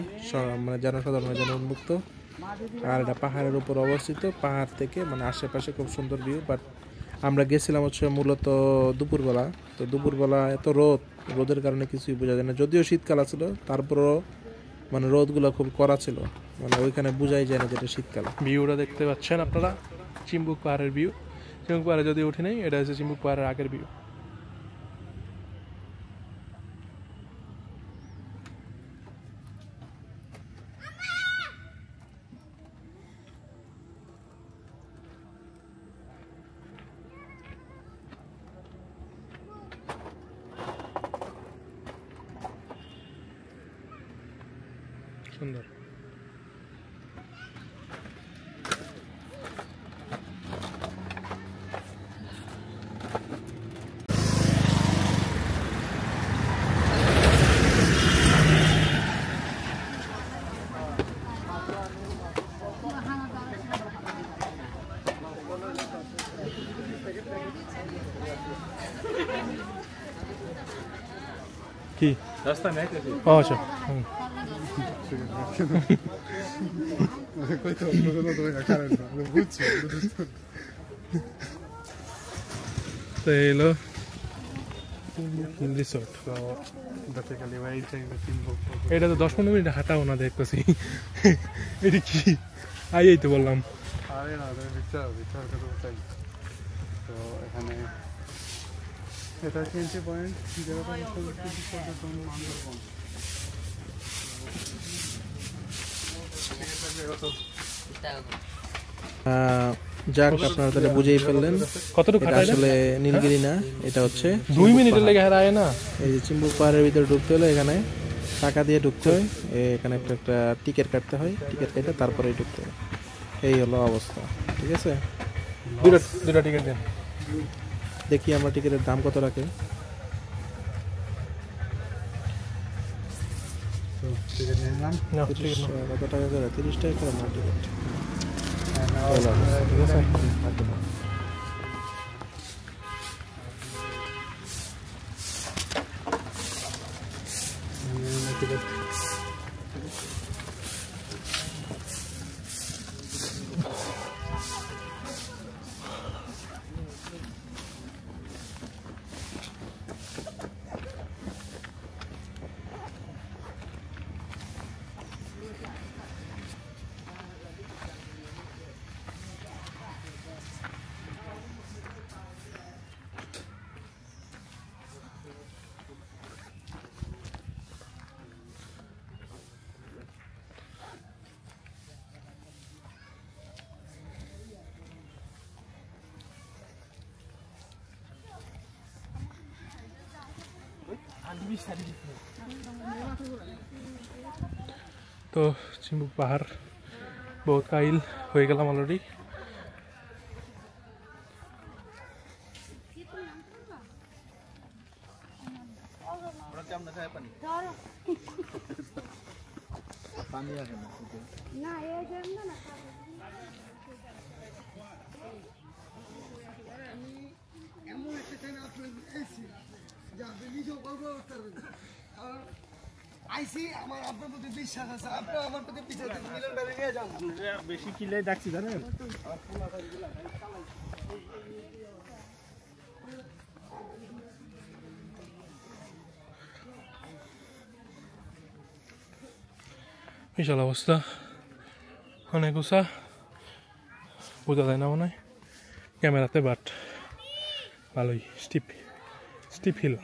মানে জনসাধারণের জন্য উন্মুক্ত। আর এটা পাহাড়ের উপর অবস্থিত, পাহাড় থেকে মানে আশেপাশে খুব সুন্দর ভিউ। বাট আমরা গেছিলাম হচ্ছে মূলত দুপুরবেলা। তো দুপুরবেলা এত রোদের কারণে কিছুই বোঝা যায় না, যদিও শীতকাল ছিল তারপরও মানে রোদগুলো খুব কড়া ছিল, মানে ওইখানে বোঝাই যায় না যেটা শীতকাল। ভিউটা দেখতে পাচ্ছেন আপনারা, চিম্বুক পাহাড়ের ভিউ। চিম্বুক পাহাড়ে যদি উঠে নেই, এটা হচ্ছে চিম্বুক পাহাড়ের আগের ভিউ। সুন্দর। কি রাস্তা নেই? আচ্ছা তো এলো রিসোর্ট। এটা তো 10-15 মিনিট হাঁটাও না দেখতেছি। এটা কি আইই তো বললাম। আরে না, বিচার তো এখানে এটা এন্ট্রি পয়েন্ট, যেটা পর্যটন বান্দরবন। যাক, আপনারা তাহলে বুঝেই ফেললেন কতটুকু আসলে নীলগিরি না, এটা হচ্ছে 2 মিনিটের লেগে হারায় না। এই যে চিম্বুক পাহাড়ের ভিতরে ঢুকতে হলে এখানে টাকা দিয়ে ঢুকতে হয়, এখানে একটা টিকিট কাটতে হয়, টিকিট কেটে তারপরেই ঢুকতে হয়। এই হলো অবস্থা, ঠিক আছে? দুটা টিকিট দেন, দেখি আমরা টিকিটের দাম কত রাখে। কত টাকা করে? 30 টাকা করে না টিকিট, ঠিক আছে? তো চিম্বুক পাহাড় বহুত কাহিল হয়ে গেলাম অলরেডি। বেশি কিলে ডাকছি জানেন। বিশাল অবস্থা, অনেক উঁচা, বোঝা যায় না মনে হয় ক্যামেরাতে, বাট ভালোই স্টিপ হিল।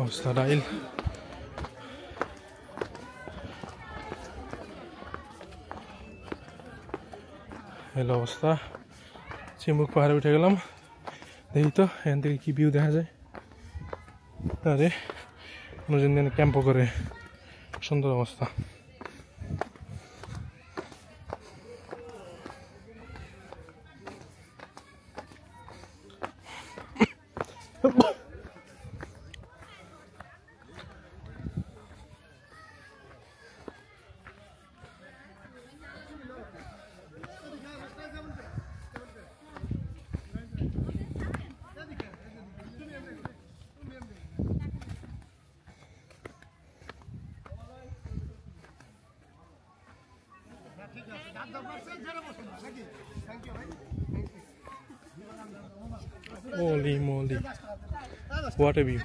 অবস্থা ডাইল। হ্যালো অবস্থা, চিম্বুক পাহাড়ে উঠে গেলাম। দেখি তো এখান থেকে কি ভিউ দেখা যায়। আরে মানুষজন ক্যাম্পও করে, সুন্দর অবস্থা। Holy moly, what a view.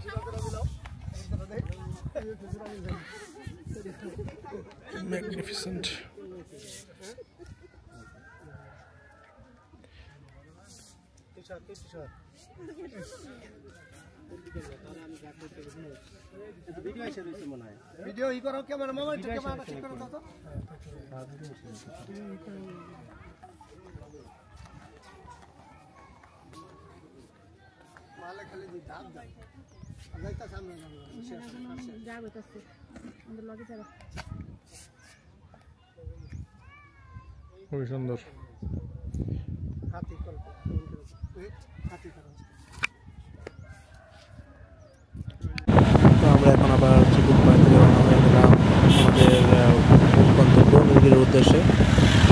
Magnificent. Video ই করো, ক্যামেরা মামা একটু ক্যামেরাটা ঠিক করো তো। মালে খালি দি দাম দাম যাইতা সামনে যা হইতাছে আমাদের লগে যারা খুবই সুন্দর। হাতি কল হাতি করো। তো আমরা এখন আবার চিম্বুক পাহাড় থেকে রওনা হয়ে গেলাম আমাদের গন্তব্য নীলগিরির উদ্দেশ্যে।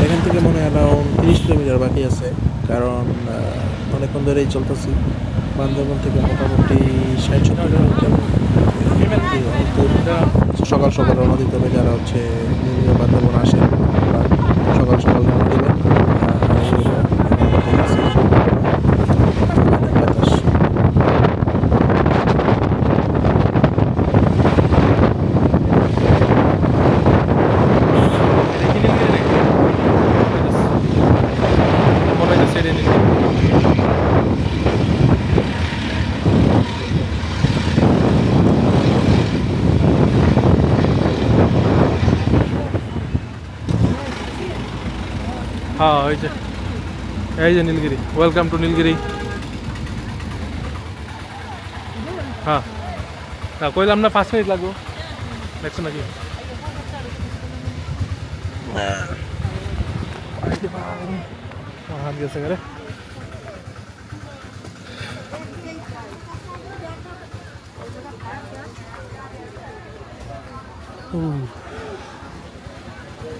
এখান থেকে মনে হয় অ্যারাউন্ড 30 কিলোমিটার বাকি আছে, কারণ অনেকক্ষণ ধরেই চলতেছি। বান্দরবন থেকে মোটামুটি 60-70 কিলোমিটার সকাল সকাল রওনা দিতে হবে। যারা হচ্ছে নীলগিরি বান্দরবন আসেন সকাল সকাল রওনা দেবেন। हाँ ये नीलगिरी, वेलकम टू नीलगिरी। हाँ কইলাম না 5 মিনিট লাগবে, দেখছো নাকি? হাত গেছে রে।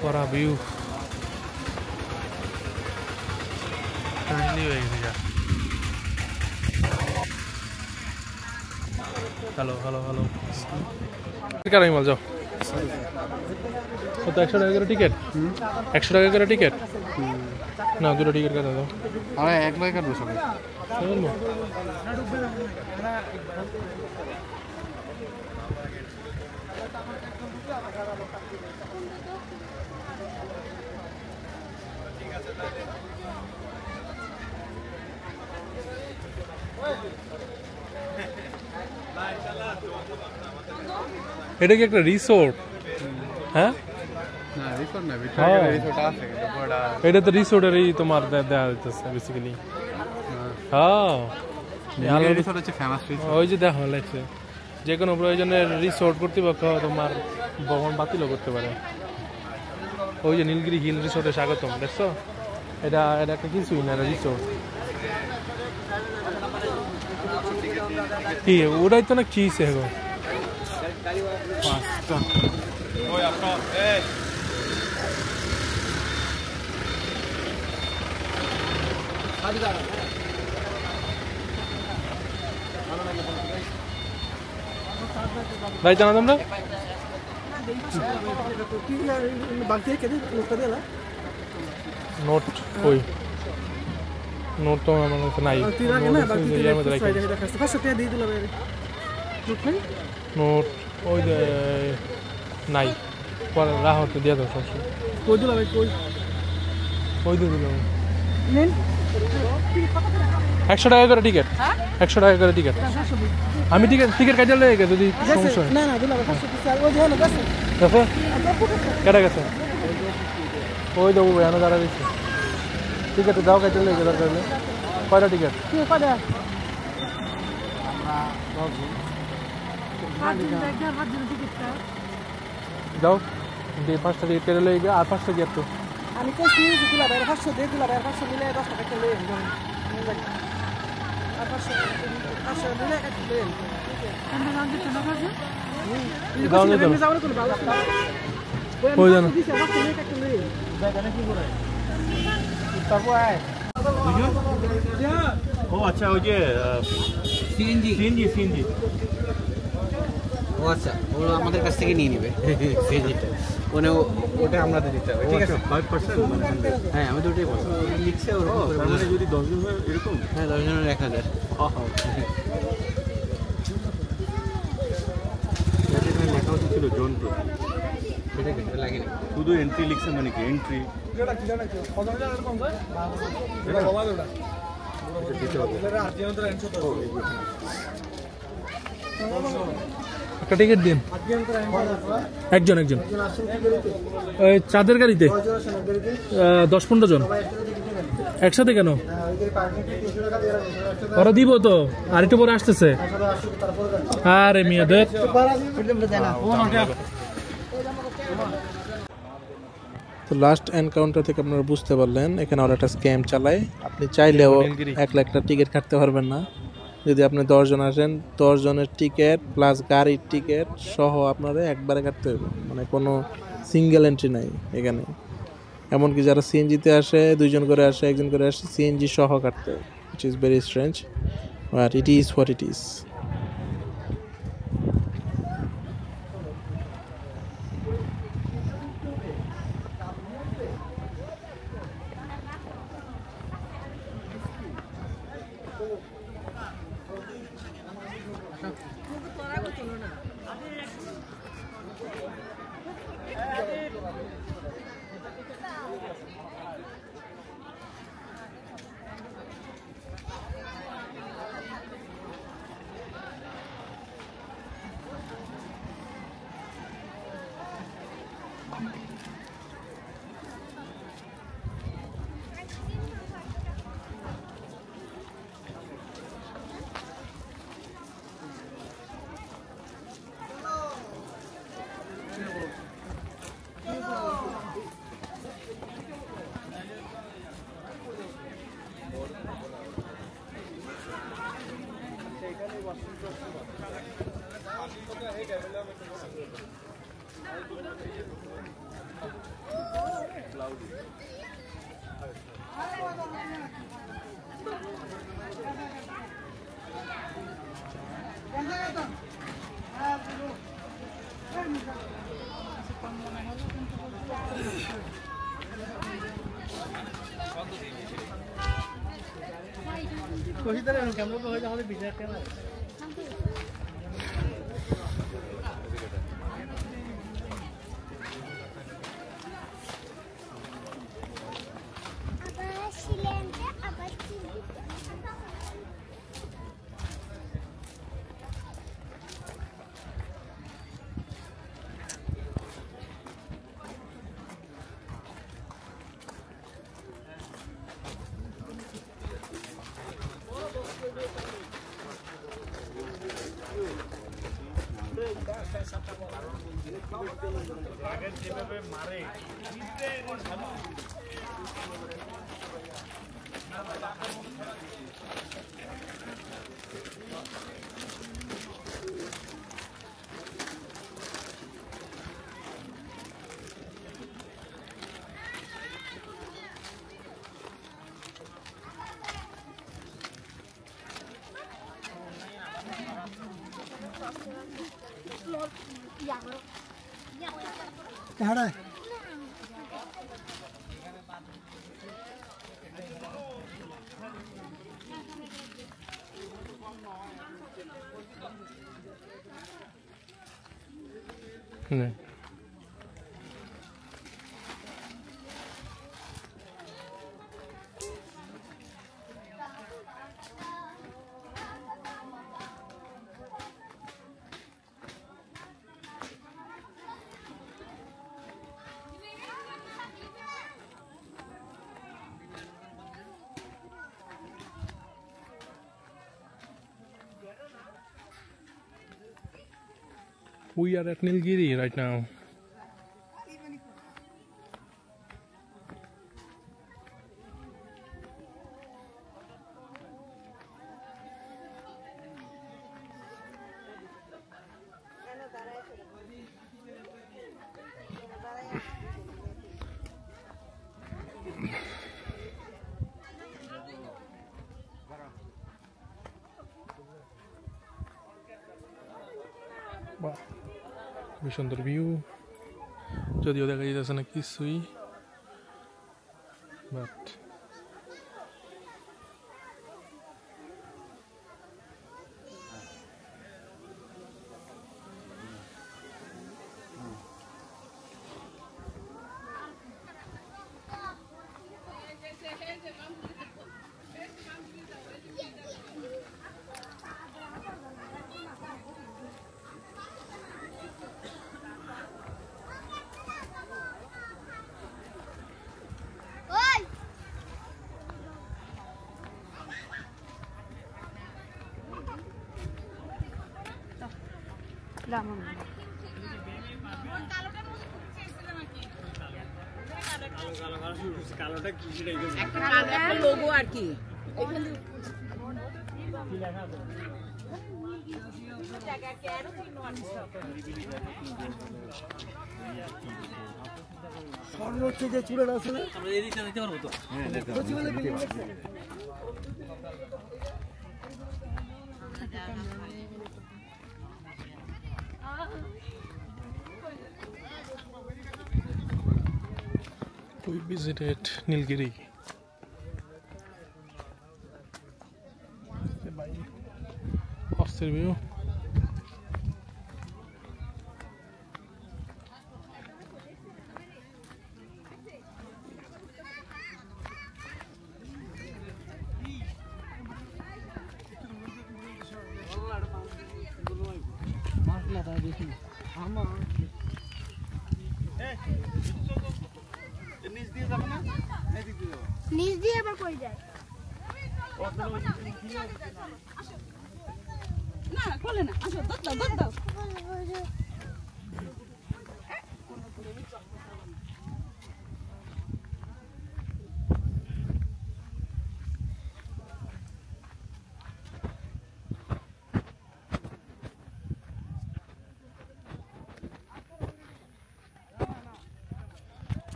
What a view. Hello hello hello क्या रही माल जाओ तो 100 টাকা করে টিকিট 100 টাকা করে টিকিট না দুটো টিকিট কাটা দাও আরে এক লাখ কাটবো সবাই এটা কি একটা রিসোর্ট? হ্যাঁ না রিসোর্ট না ভিতরে রিসোর্ট আছে কিন্তু বড় এটা তো রিসোর্টেরই তোমার দেয়া হইতেছে বেসিক্যালি। হ্যাঁ এই রিসোর্ট হচ্ছে ফেমাস রিসোর্ট। ওই যে দেখো লেখছে যে কোনো প্রয়োজনে রিসোর্ট কর্তৃপক্ষ তোমার ভ্রমণ বাতিলও করতে পারে। ওই যে নীলগিরি হিল রিসোর্টে স্বাগতম, দেখছো? এটা একটা কিছুই না, রিসোর্ট। কি ওটাই তো না চিজ এগো ভাই জানা তোমরা নোট কই নোট তো আমার কাছে নাই। নোট ওই যে নাই, পরে রাহতে দিয়ে দাও সবসময়। ওই দিয়ে দিলাম 100 টাকা করে টিকিট, 100 টাকা করে টিকিট। আমি টিকিট কাটে লেগে গেছে যদি সমস্যা হয়। গেছে কেটে গেছে ওই দেবো ভাই, আমি দাঁড়া দিচ্ছি। টিকিট যাও কাটে লেগে দরকার হলে। কয়টা টিকিট? যাও 5টা টিকিট কেটে লেগে আর 5টা কি একটু আমি কইছি দিলা বাইরে 500 দিয়ে দিলা বাইরে 500 মিলে 10 টাকা লই আর 500 মিলে একটা লই আমরা গান দিতে না পারছে গান দিতে না যাওয়ার কোনো ভালো না ওই জানো দিছে 500 মিলে একটা লই জায়গাটা কি করে তারপর আয় ও আচ্ছা ওই যে সিএনজি ও আচ্ছা ও আমাদের কাছ থেকে নিয়ে নেবে সিএনজিটা মানে ওটা আমরা দিতে হবে, ঠিক আছে? 5% মানে হ্যাঁ আমি তো ওটাই বলছি লিখছে ওর মানে যদি 10 জন হয় এরকম। হ্যাঁ 10 জনের 1000। এটা লেখা ছিল জন প্রো, সেটা কিন্তু লাগেনি, শুধু এন্ট্রি লিখছে মানে কি এন্ট্রি এটা কি জানা কি কত জানা এরকম যায় এটা বলা ওটা একটা টিকিট দিন একজন ওই চাঁদের গাড়িতে 10-15 জন একসাথে কেন? ওরা দিব তো, আর একটু পরে আসতেছে। আরে মেয়েদের তো লাস্ট এনকাউন্টার থেকে আপনারা বুঝতে পারলেন এখানে ওরা একটা স্ক্যাম চালায়। আপনি চাইলেও 1 লাখ টিকিট কাটতে পারবেন না। যদি আপনি 10 জন আসেন 10 জনের টিকিট প্লাস গাড়ির টিকিট সহ আপনারা একবারে কাটতে হবে, মানে কোনো সিঙ্গেল এন্ট্রি নাই এখানে। এমনকি যারা সিএনজিতে আসে 2 জন করে আসে 1 জন করে আসে সিএনজি সহ কাটতে হবে, which is very strange but it is what it is. 네. We are at Nilgiri right now. Wow. খুবই সুন্দর ভিউ, যদিও দেখা যাচ্ছে না কিছুই, বাট একটা লোগো আর কি সর্বোচ্চ যে চূড়ার আছে না আমরা এই দিকটা দিতে পারবো তো we visited Nilgiri. Awesome view. নিচ দিয়ে আবার কই যায় না খোলে না আসো দাও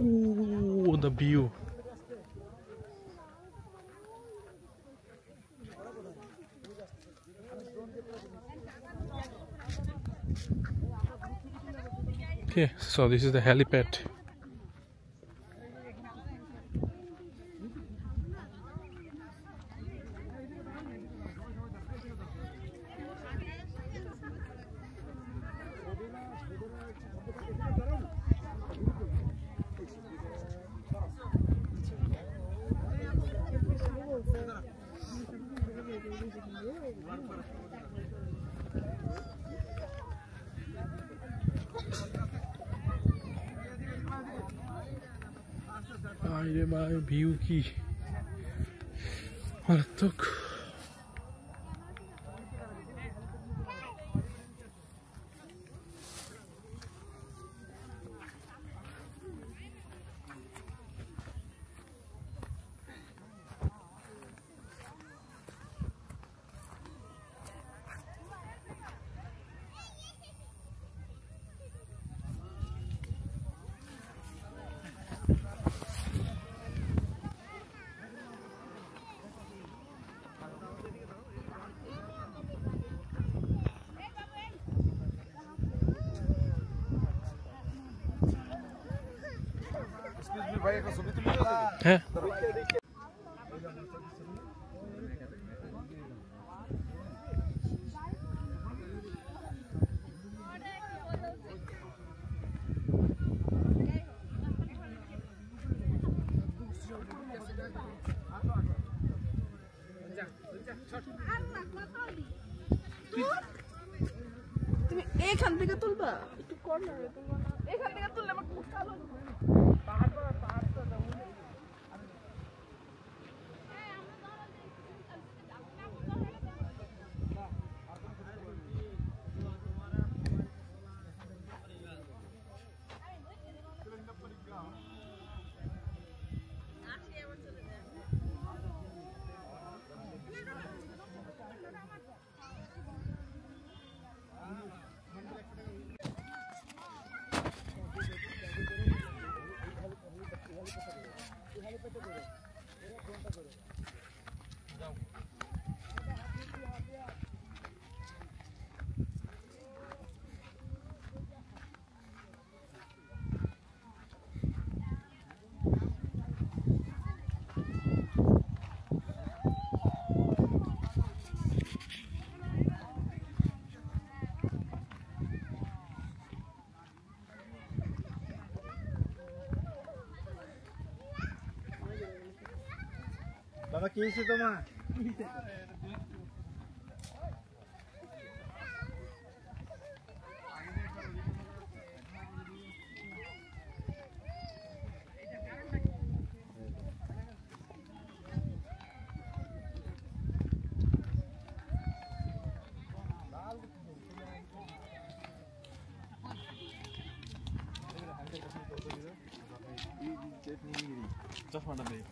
Ooh, the view. Okay, so this is the helipad. ভাই রে ভাই, ভিউ কি মারাত্মক। হ্যাঁ তুমি এখান থেকে তুলবা, একটু কর্নারে তুলবা না, এখান থেকে তুললে আমার খুব কালো হবে। বাবা কি হয়েছে তোমার? চশমাটা নেই।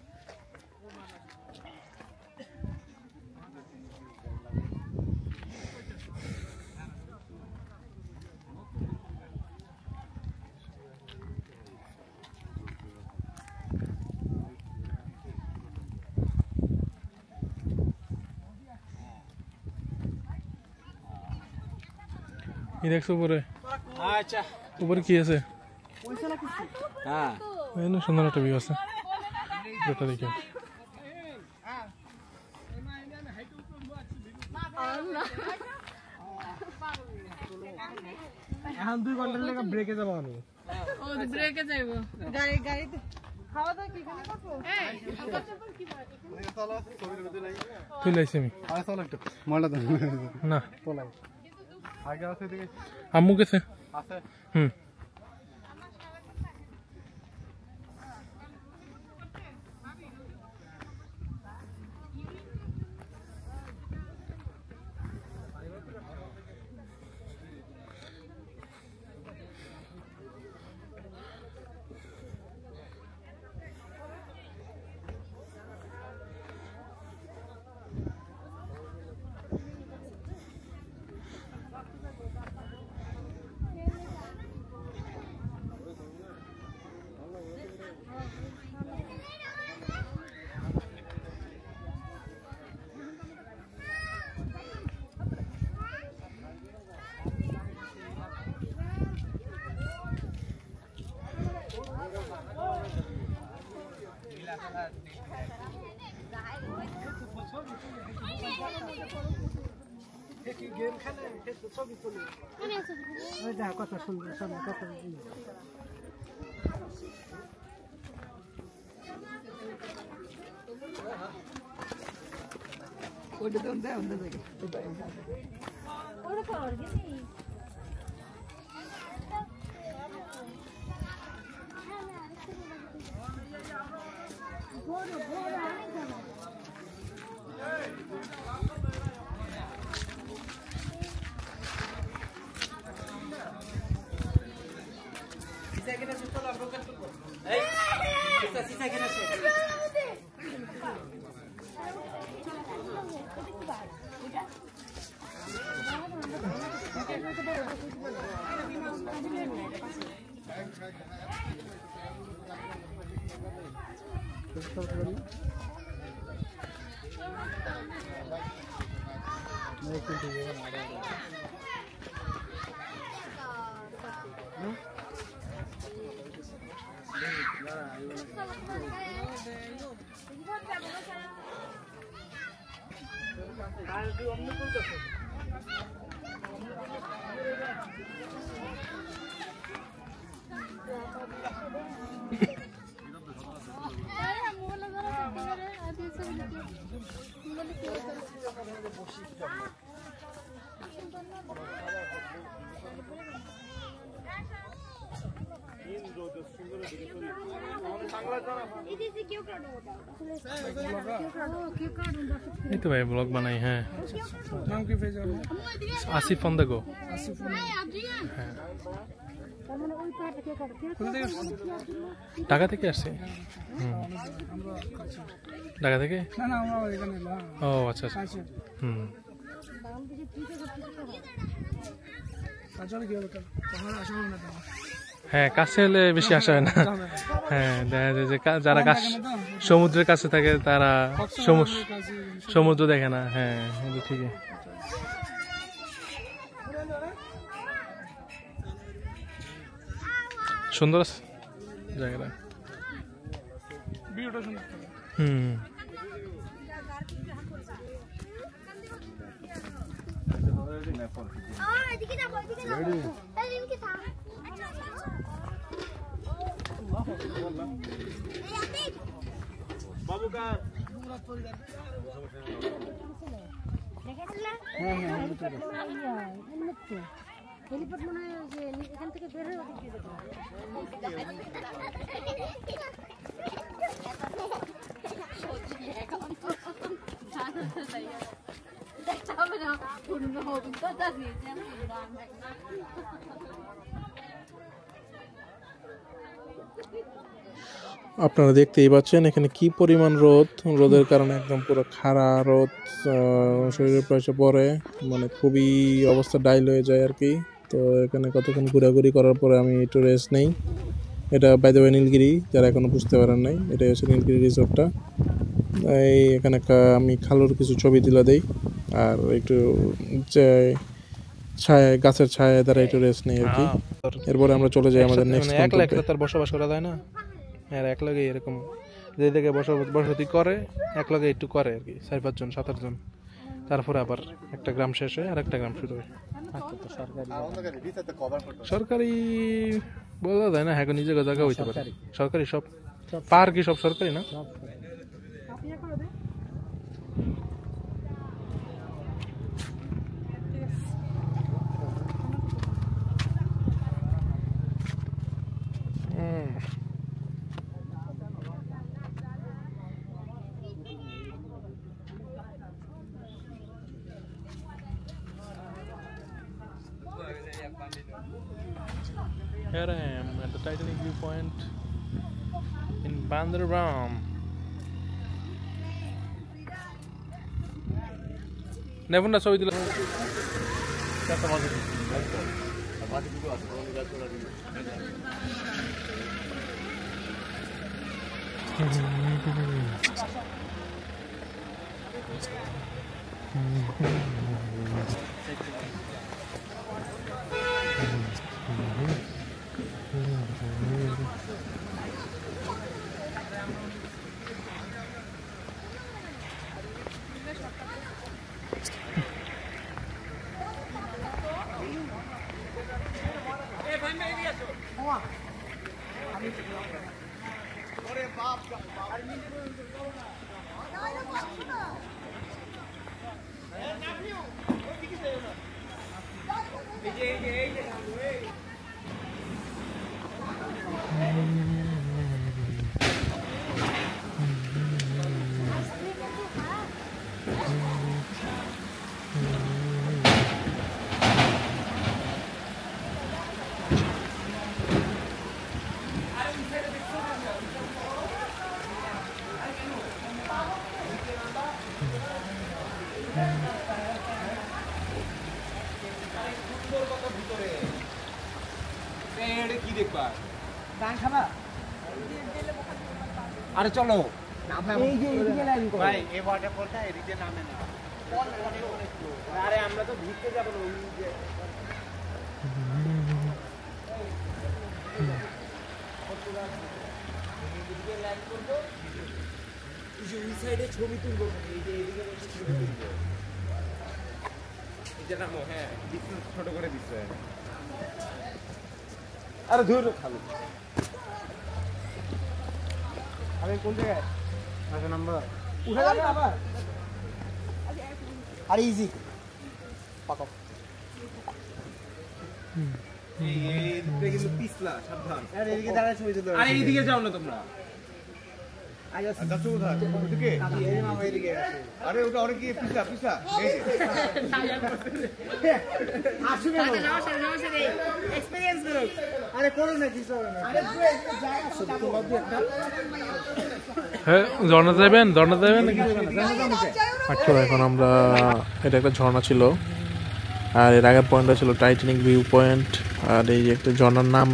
কি দেখছো উপরে? আচ্ছা উপরে কি আছে? হ্যাঁ এখানে সুন্দর একটা ভিউ আছে, যেটা দেখি। এখন 2 ঘন্টার লেগে ব্রেকে যাবো আমি। ও ব্রেকে যাইবো গাড়িতে খাওয়া দাওয়া কি এখানে করবো? তুই লাইছি আমি না আম্মু গেছে। হুম গেম খেলে ছবি তুলি কত সুন্দর সামনে কত ওইটা তো দেয় অন্য জায়গায় ওরা পাওয়ার গেছি এই তো ভাই ব্লগ বানাই। হ্যাঁ, নাম কি পেজ হবে? Asif on the go. হ্যাঁ, ঢাকা থেকে আসছে। ঢাকা থেকে? না না, আমরা এখানে না। ও আচ্ছা আচ্ছা। আসলে কি হবে তাহলে আসলে না। হ্যাঁ, কাছে হলে বেশি আসা হয় না। হ্যাঁ, দেখা যায় যে যারা সমুদ্রের কাছে থাকে তারা সমুদ্র দেখে না। হ্যাঁ, এটা ঠিকই। সুন্দর আছে জায়গাটা, ভিউটা সুন্দর। আপনারা দেখতেই পাচ্ছেন এখানে কি পরিমাণ রোদ। রোদের কারণে একদম পুরো খাড়া রোদ শরীরের প্রেসে পড়ে, মানে খুবই অবস্থা ডাইল হয়ে যায় আর কি। তো এখানে কতক্ষণ ঘোরাঘুরি করার পরে আমি একটু রেস্ট নেই। এটা বাই দ্য ওয়ে নীলগিরি, যারা এখনো বুঝতে পারেন নাই, এটাই হচ্ছে নীলগিরি রিসোর্টটা। এই এখানে আমি খালুর কিছু ছবি তুলে দেই আর একটু ছায়া, গাছের ছায়া দ্বারা একটু রেস্ট নেই আর কি। এরপরে আমরা চলে যাই আমাদের নেক্সট গন্তব্যে। তার বসবাস করা যায় না, আর এক লগে এরকম যে দিকে বসতি করে এক লগে একটু করে আর কি, 4-5 জন 7-8 জন। তারপরে আবার একটা গ্রাম শেষ হয় আর একটা গ্রাম শুরু হয়। সরকারি বলা যায় না, হ্যাঁ নিজের জায়গা হইতে পারে। সরকারি সব পার্ক সব সরকারি না। Here I am at the Titanic viewpoint in Bandar-Ram. Nevunda ছবি দিলাম। দেখবা গান খাবা আরে চলো এই যে এইদিকে লাইন করো ভাই এই ওয়াটারফলটা এদিকে নামে না আরে আমরা তো ঘুরতে যাব না ওই যে এদিকে লাইন করব এই যে ওই সাইডে ছবি তুলবো এই যে এদিকে বসে ছবি তুলবো এটা নামো হ্যাঁ ডিসটেন্স ছোট করে দিচ্ছে আরে ধুর খালো আরে কোন জায়গায় আচ্ছা নাম্বার উঠে যাবে আবার আরে ইজি পাকা এই এই কিন্তু পিছলা সাবধান আরে এদিকে দাঁড়ায় ছবি তুলো আরে এইদিকে যাও না তোমরা আচ্ছা চুপ থাক ওদিকে এই মামা এদিকে আরে ওটা আরে কি পিছলা পিছলা এই আসবে না এক্সপেরিয়েন্স করো আরে করো না কিছু হবে না আরে জায়গা সত্য লজ্জা একটা হ্যাঁ ঝর্ণা যাবেন নাকি আচ্ছা এখন আমরা এটা একটা ঝর্ণা ছিল আর এর আগের পয়েন্টটা ছিল টাইটানিক ভিউ পয়েন্ট আর এই একটা ঝর্ণার নাম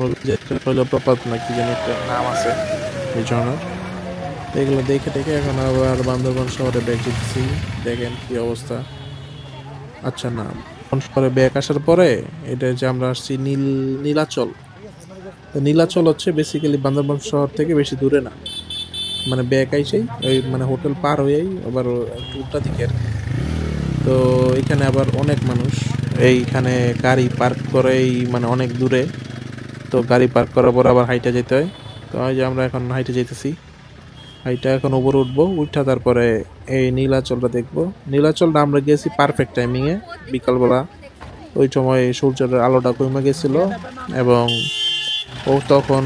হলো প্রপাত নাকি যেন একটা নাম আছে এই ঝর্ণার এগুলো দেখে এখন আবার বান্দরবান শহরে ব্যাক যেতেছি দেখেন কি অবস্থা আচ্ছা না শহরে ব্যাক আসার পরে এটা যে আমরা আসছি নীলাচল তো নীলাচল হচ্ছে বেসিক্যালি বান্দরবান শহর থেকে বেশি দূরে না মানে ব্যাক আইসেই ওই মানে হোটেল পার হয়েই আবার উল্টা দিকে আর তো এখানে আবার অনেক মানুষ এইখানে গাড়ি পার্ক করেই মানে অনেক দূরে তো গাড়ি পার্ক করার পর আবার হাইটে যেতে হয় তো এই যে আমরা এখন হাইটে যেতেছি হাইটে এখন উপরে উঠবো উঠা তারপরে এই নীলাচলটা দেখবো নীলাচলটা আমরা গেছি পারফেক্ট টাইমিংয়ে বিকালবেলা ওই সময় সূর্যের আলোটা কমে গেছিল এবং ও তখন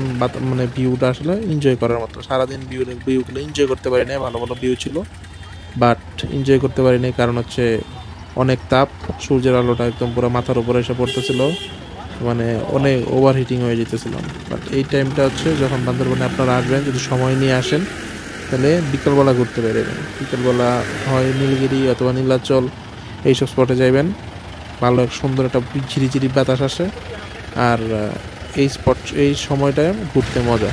মানে ভিউটা আসলে এনজয় করার মতো সারাদিন ভিউগুলো এনজয় করতে পারি না ভালো ভালো ভিউ ছিল বাট এনজয় করতে পারি না কারণ হচ্ছে অনেক তাপ সূর্যের আলোটা একদম পুরো মাথার উপরে এসে পড়তেছিল মানে অনেক ওভার হিটিং হয়ে যেতেছিল বাট এই টাইমটা হচ্ছে যখন বান্দরবানে আপনারা আসবেন যদি সময় নিয়ে আসেন তাহলে বিকালবেলা ঘুরতে পারবেন বিকালবেলা হয় নীলগিরি অথবা নীলাচল এইসব স্পটে যাইবেন ভালো এক সুন্দর একটা ঝিরিঝিরি বাতাস আসে আর এই সময়টায় ঘুরতে মজা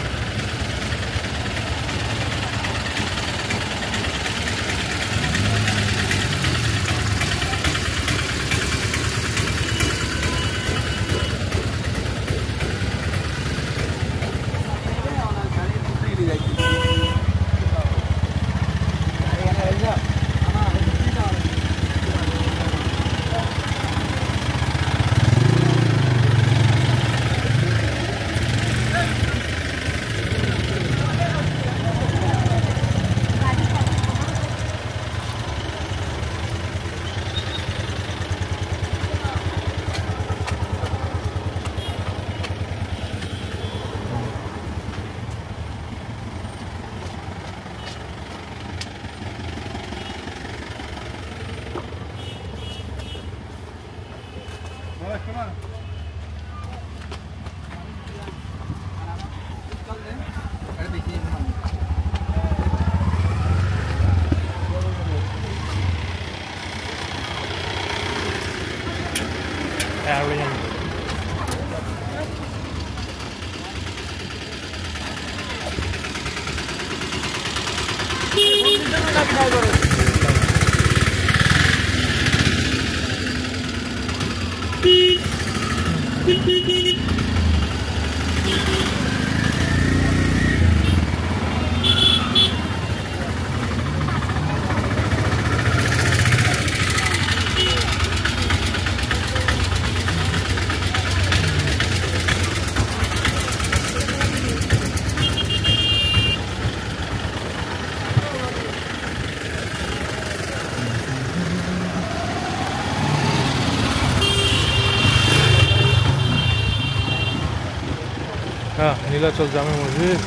নীলাচল জামে মসজিদ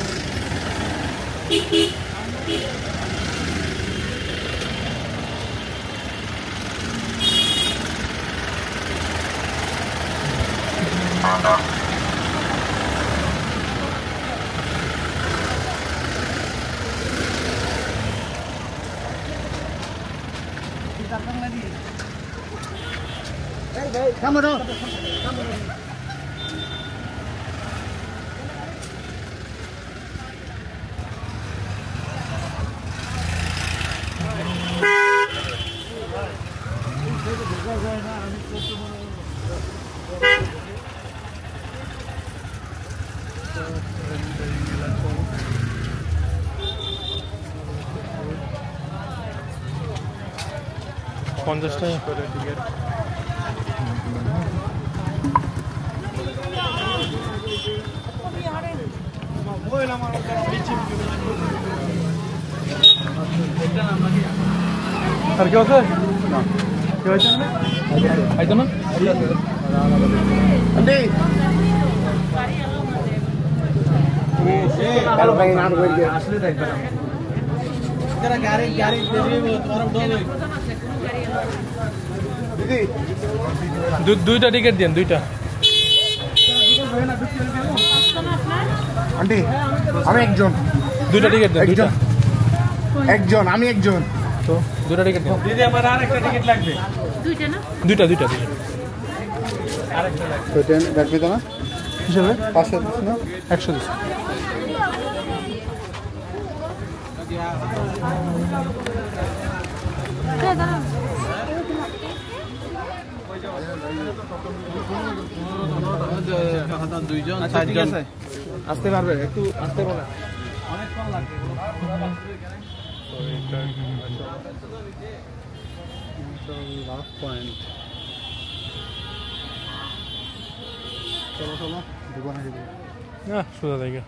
$50 করে টিকিট। আর কি আছে? না কি হয়েছে না? আইতো না? আন্টি আসলে দেখবেন যারা গাড়ি দিদি দুইটা টিকিট দেন, দুইটা। আন্টি আমি একজন, দুইটা টিকিট দেন, দুইটা। একজন আমি একজন, তো দুইটা টিকিট দেন। দিদি আমার আরেকটা টিকিট লাগবে। দুইটা দুইটা আরেকটা লাগবে। কয়টা দেখবি তো না হিসেবে 500 দিস না 100 দিছি। দুইজন ঠিক আছে, আসতে পারবে, একটু আসতে বলে। অনেক কম লাগবে। Last point. চলো চলো দিব না দিব না সোজা জায়গা।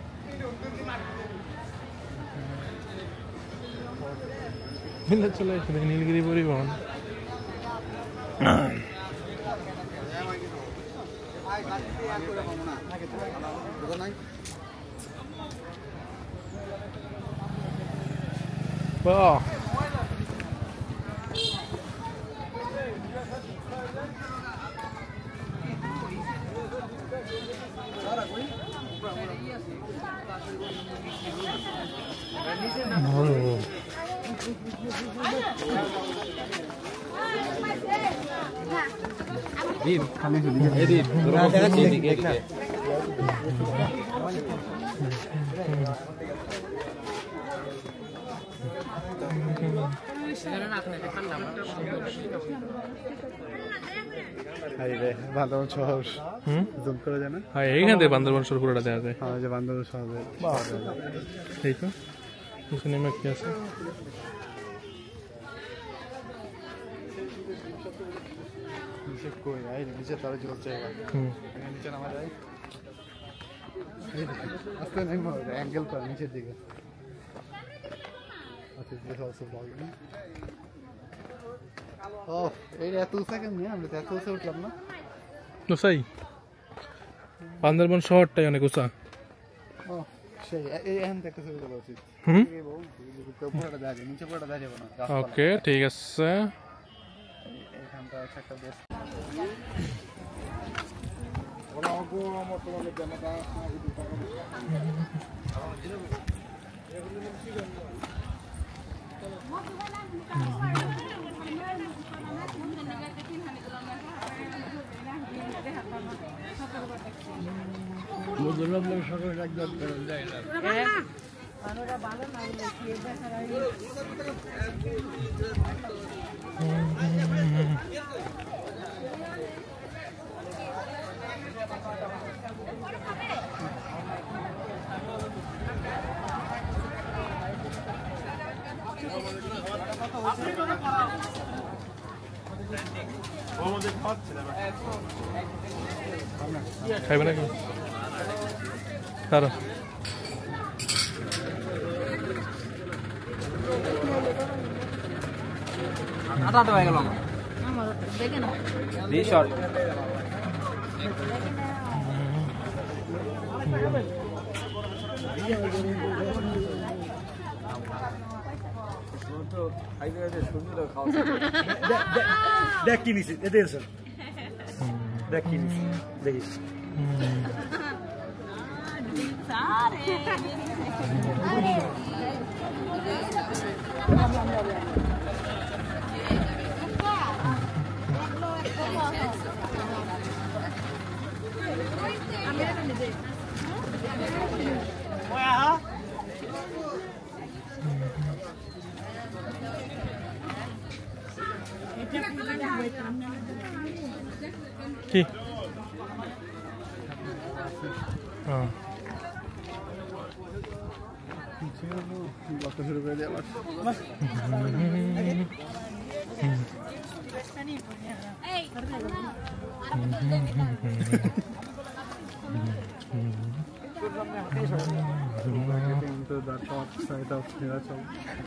মিলে চলে এসে দেখি নীলগিরি পরিবহন। বাহ বান্দরবান শহর জুম করে জানা। হ্যাঁ এইখান থেকে বান্দরবান শহর পুরোটা দেখা যায়। হ্যাঁ যে বান্দরবান শহরে এই তো সিনেমা কি আছে? নিচে কই আই নিচে তারা জল জায়গা নিচে নামা যায়। আস্তে নেই অ্যাঙ্গেল পর নিচের দিকে। আচ্ছা দিস অলসো ব্লগিং। ও এই এত সেকেন্ড নিয়ে আমরা এত উঁচা উঠলাম না। উঁচাই বান্দরবান শহরটাই অনেক উঁচা। ও সেই এই এখান থেকে ছবি তোলা উচিত। পুরোটা দেখা যায়, নিচে পুরোটা দেখা যাবে না। ওকে ঠিক আছে। এখানটা একটা বেশ খাইবে নাকি? তারা আটা হয়ে গেল দেখে না রিসর্ট দেখ কি নিছি এদের স্যার দেখ কি নিছি দেখিস কি? ব্লগটা শুরু করে দিয়ে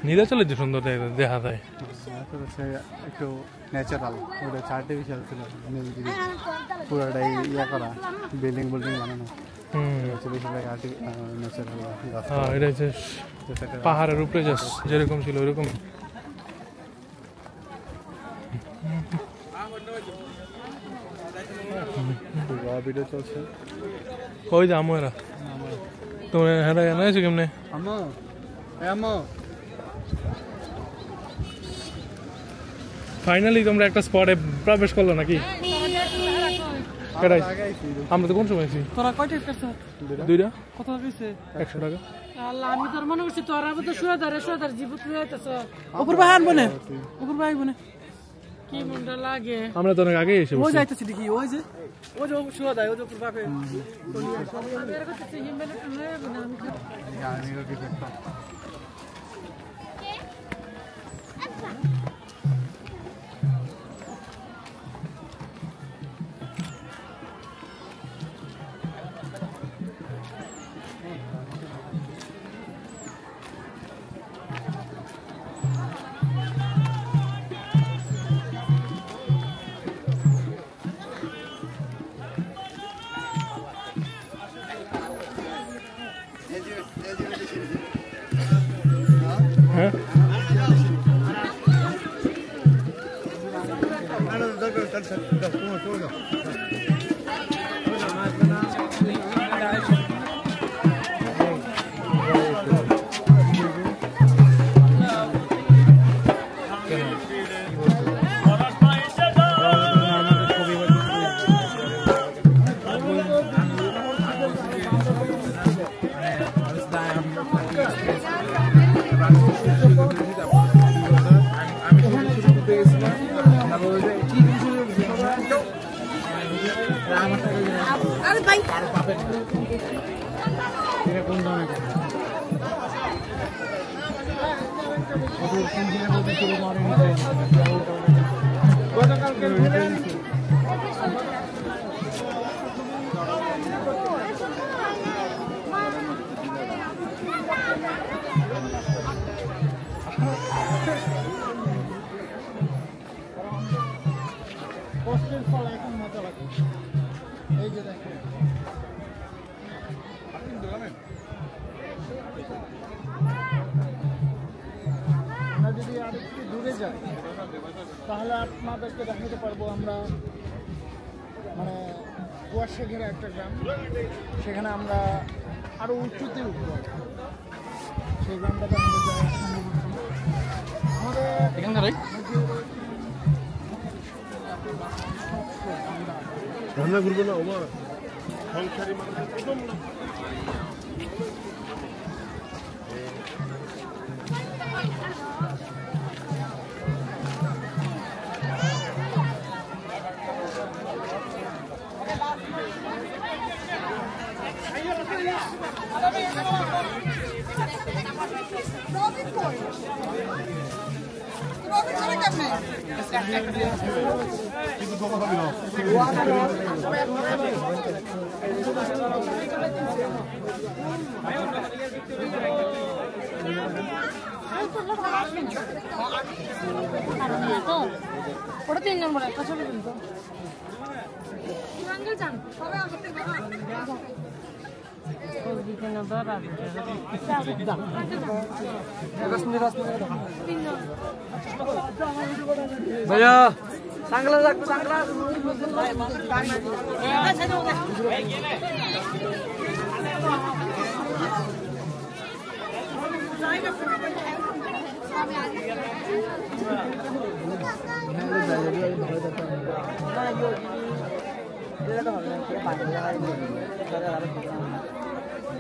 নীলাচলের যে সুন্দর দেখা যায় একটু ন্যাচারাল, ওটা আর্টিফিশিয়াল ছিল, পুরোটাই ইয়া করা, বিল্ডিং বানানো। এটা হচ্ছে পাহাড়ের উপরে যেরকম ছিল ওইরকম। ভিডিও চলছে, কই যে আমো এরা তোমার হেরা এনেছো কেমনে? ফাইনালি তোমরা একটা স্পটে প্রবেশ করলো নাকি? আমরা তো কোন সময় আছি? তোরা কয়টা করছ? দুইটা। কত হইছে? 100 টাকা। আল্লাহ, আমি তোর মনে করছি তোরা তো শুয়াদার জীবত লইতেছ। উপর ভাই আনবো না, উপর ভাই আইবো না। কি মনটা লাগে। আমরা তো অনেক আগে এসে ওই যাইতেছি দেখি, ওই যে শুয়াদার, ওই যে উপর বাপে। আমি এর কথা চিনি মানে আমি যদি আরেকটু দূরে যাই তাহলে আপনাদেরকে দেখাতে পারবো আমরা মানে কুয়াশা ঘেরা একটা গ্রাম, সেখানে আমরা আরো উঁচুতে উঠবো। সেই গ্রামটাতে আমাদের রান্না করবো না ওমা সংসারী মানুষের প্রথম না। ওটা 3 নম্বর একটা ছবি কিন্তু আঙ্কেল জান সবাই আমাদের भैया सांगला जागतो सांगला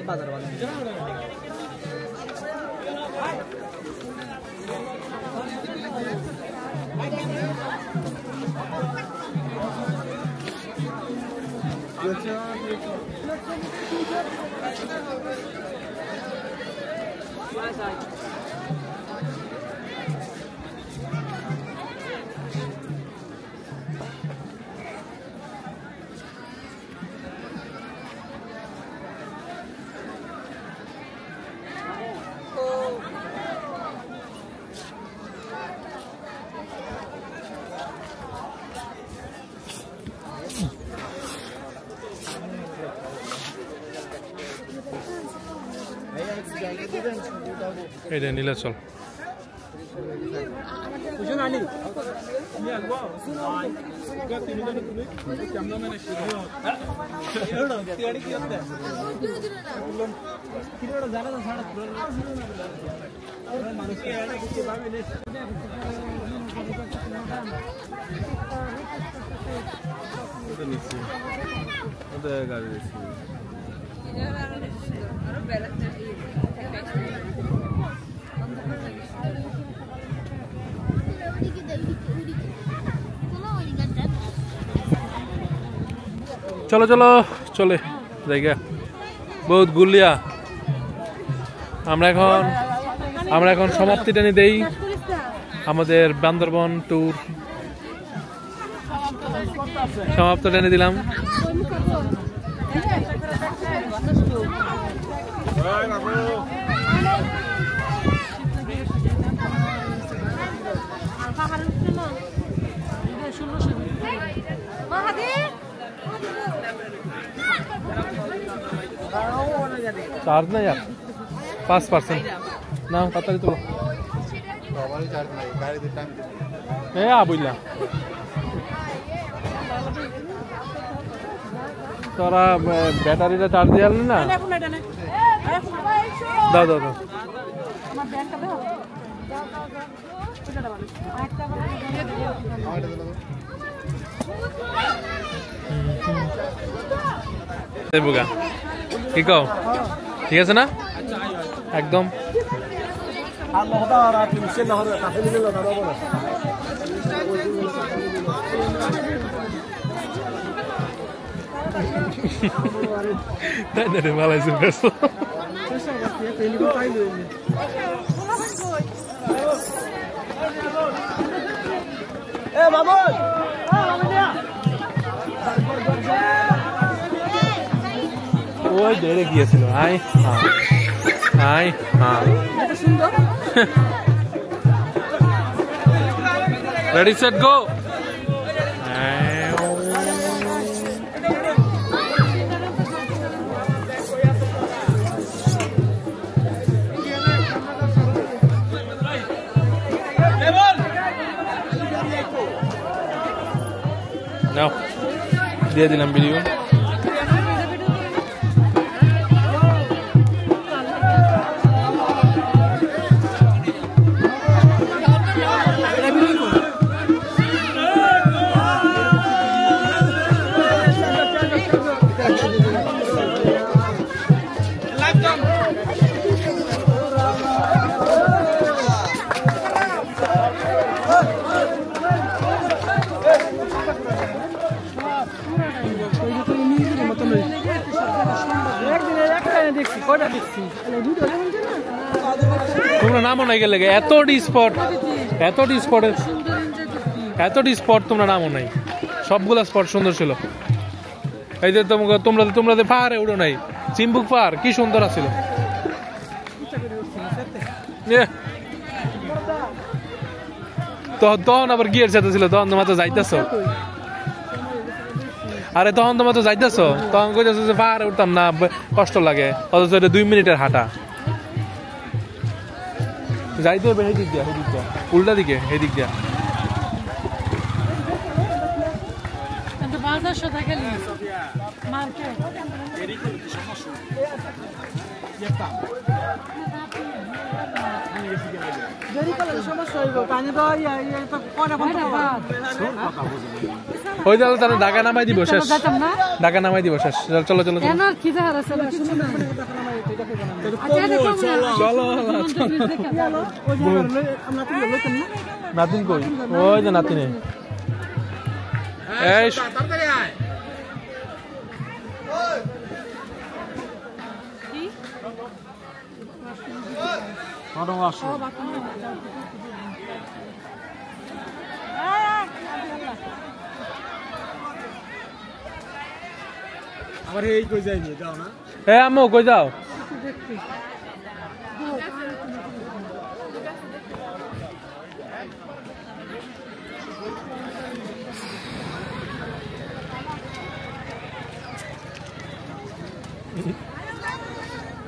बाजार वाला এই যে নীলাচল গাড়ি চলো চলো চলে জায়গা বহুত গুলিয়া আমরা এখন সমাপ্তি টেনে দেই আমাদের বান্দরবন ট্যুর সমাপ্ত টেনে দিলাম चार्ज ना यार 5% ना पता नहीं तो बुझला तोरा बैटारी चार्ज दिया ना दाओ दाओ दाओ বুগা কি কও ঠিক আছে না একদম মালাইছে বেশ ওই ডেরে গিয়েছিল আই হ্যাঁ আই হ্যাঁ রেডি সেট গো নাও দিয়ে দিলাম ভিডিও তোমরা নামও নাই গেলে এতটি স্পট তোমরা নামও নাই সবগুলা স্পট সুন্দর ছিল এই যে তোমরা পাহাড়ে উড়ো নাই চিম্বুক পাহাড় কি সুন্দর আছিল তখন আবার গিয়ার সাথে ছিল তখন তোমার তো যাইতেছ আরে তখন তোমার তো যাইতেছ তখন কইতেছ যে পাহাড়ে উঠতাম না কষ্ট লাগে অথচ 2 মিনিটের হাঁটা যাইতে হবে এই দিক দিয়া উল্টা দিকে এই দিক দিয়া ওই দাদা তাহলে ঢাকা নামাই দিব শেষ চলো চলো নাতিন কই ওই যে নাতিনে এই আবার এই কই যাইনি যাও না আম্মু কই যাও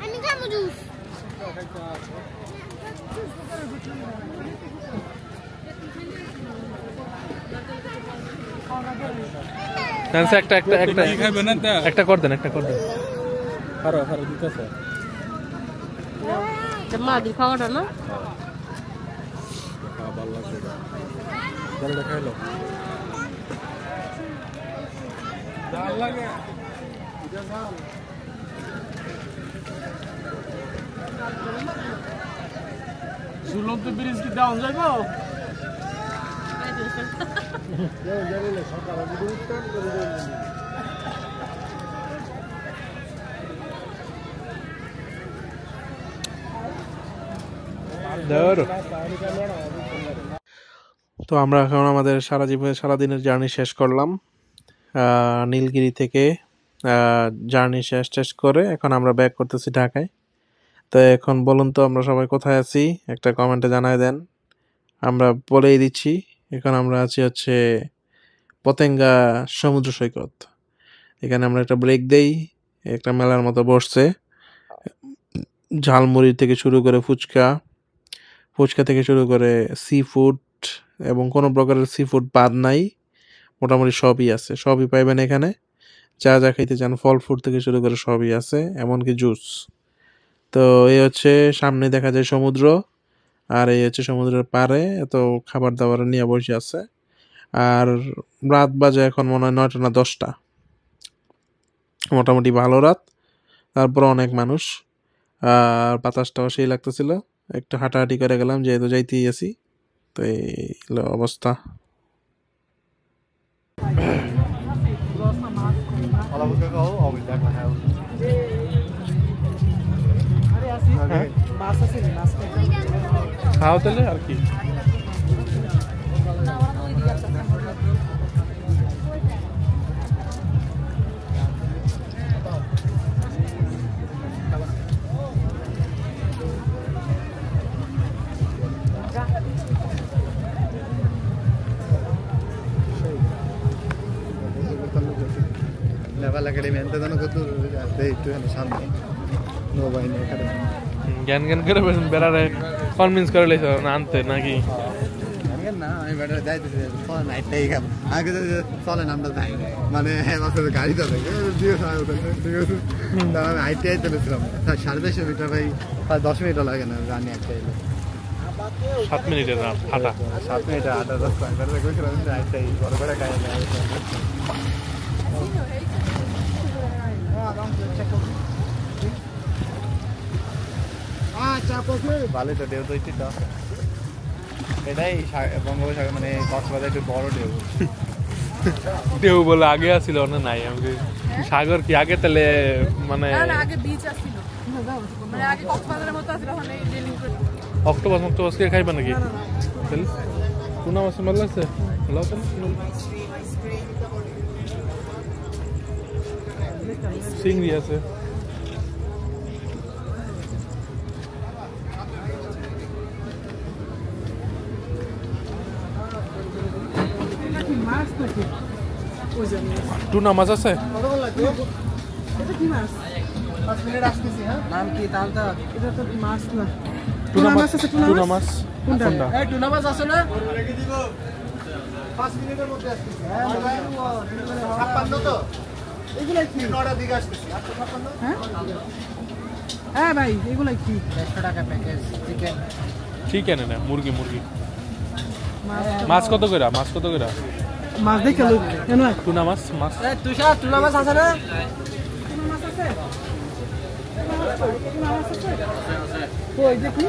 আমি খাবো জুস একটা কর দেন দিতেছে মাদি খাওয়াটা না ঝুলন্ত ব্রিজ কি ডাউন যাইবো তো আমরা এখন আমাদের সারাদিনের জার্নি শেষ করলাম। নীলগিরি থেকে জার্নি শেষ করে এখন আমরা ব্যাক করতেছি ঢাকায়। তো এখন বলুন তো আমরা সবাই কোথায় আছি, একটা কমেন্টে জানায় দেন, আমরা বলেই দিচ্ছি। এখন আমরা আছি হচ্ছে পতেঙ্গা সমুদ্র সৈকত। এখানে আমরা একটা ব্রেক দেই, একটা মেলার মতো বসছে। ঝালমুড়ি থেকে শুরু করে ফুচকা থেকে শুরু করে সি ফুড এবং কোনো প্রকারের সি ফুড বাদ নাই, মোটামুটি সবই আছে, সবই পাইবেন এখানে। যা খাইতে চান ফল ফুড থেকে শুরু করে সবই আছে, এমনকি জুস। তো এই হচ্ছে সামনে দেখা যায় সমুদ্র, আর এই হচ্ছে সমুদ্রের পাড়ে এত খাবার দাবার নিয়ে বসে আছে। আর রাত বাজে এখন মনে হয় 9টা না 10টা, মোটামুটি ভালো রাত। তারপর অনেক মানুষ, আর বাতাসটাও সেই লাগতেছিল। একটু হাঁটাহাঁটি করে গেলাম, যেহেতু যাইতেই আছি। তো এই হলো অবস্থা। খাও তাহলে আর কি। জ্ঞান করে বেড়ারে কনভিন্স করে লাইছ না আনতে নাকি? না আমি বেটা যাইতেছি নাইটটাই খাবো আগে চলেন আমরা যাই, মানে গাড়ি চলে আমি আইটিআই চলেছিলাম 450 মিটার, ভাই 10 মিনিটও লাগে না জানি একটা এলো 7 মিনিটের হাঁটা, 7 মিনিটের হাঁটা গেছিলাম আইটিআই বড় করে গাড়ি ভালোই তো ঢেউ তো ইচ্ছিত এটাই বঙ্গোপসাগর, মানে কক্সবাজার একটু বড় ঢেউ। ঢেউ বলে আগে আসছিল না নাই আমাকে সাগর কি আগে তাহলে মানে আগে বিচ আসছিল, মানে আগে কক্সবাজারের মতো আসছিল। ওখানে ডেলিং করে অক্টোপাস কে খাইবা নাকি? তাহলে টুনা মাছ ভালো লাগছে, ভালো চিংড়ি আছে। টুনা মাছ আছে। নাম কি তাহলে? এটা তো মাছ না, টুনা মাছ আছে। টুনা মাছ কোনটা? এই টুনা মাছ আছে না? 5 মিনিটের মধ্যে আসতেছে। 56 তো এগুলা কি? 9টার দিকে আসতেছে। 56 হ্যাঁ হ্যাঁ ভাই এগুলা কি? 100 টাকা প্যাকেজ চিকেন না মুরগি। মাছ কত করে? মাছ দেখে লই কেন? টুনা মাছ এই তুষার টুনা মাছ আছে না? টুনা মাছ আছে? কই দেখি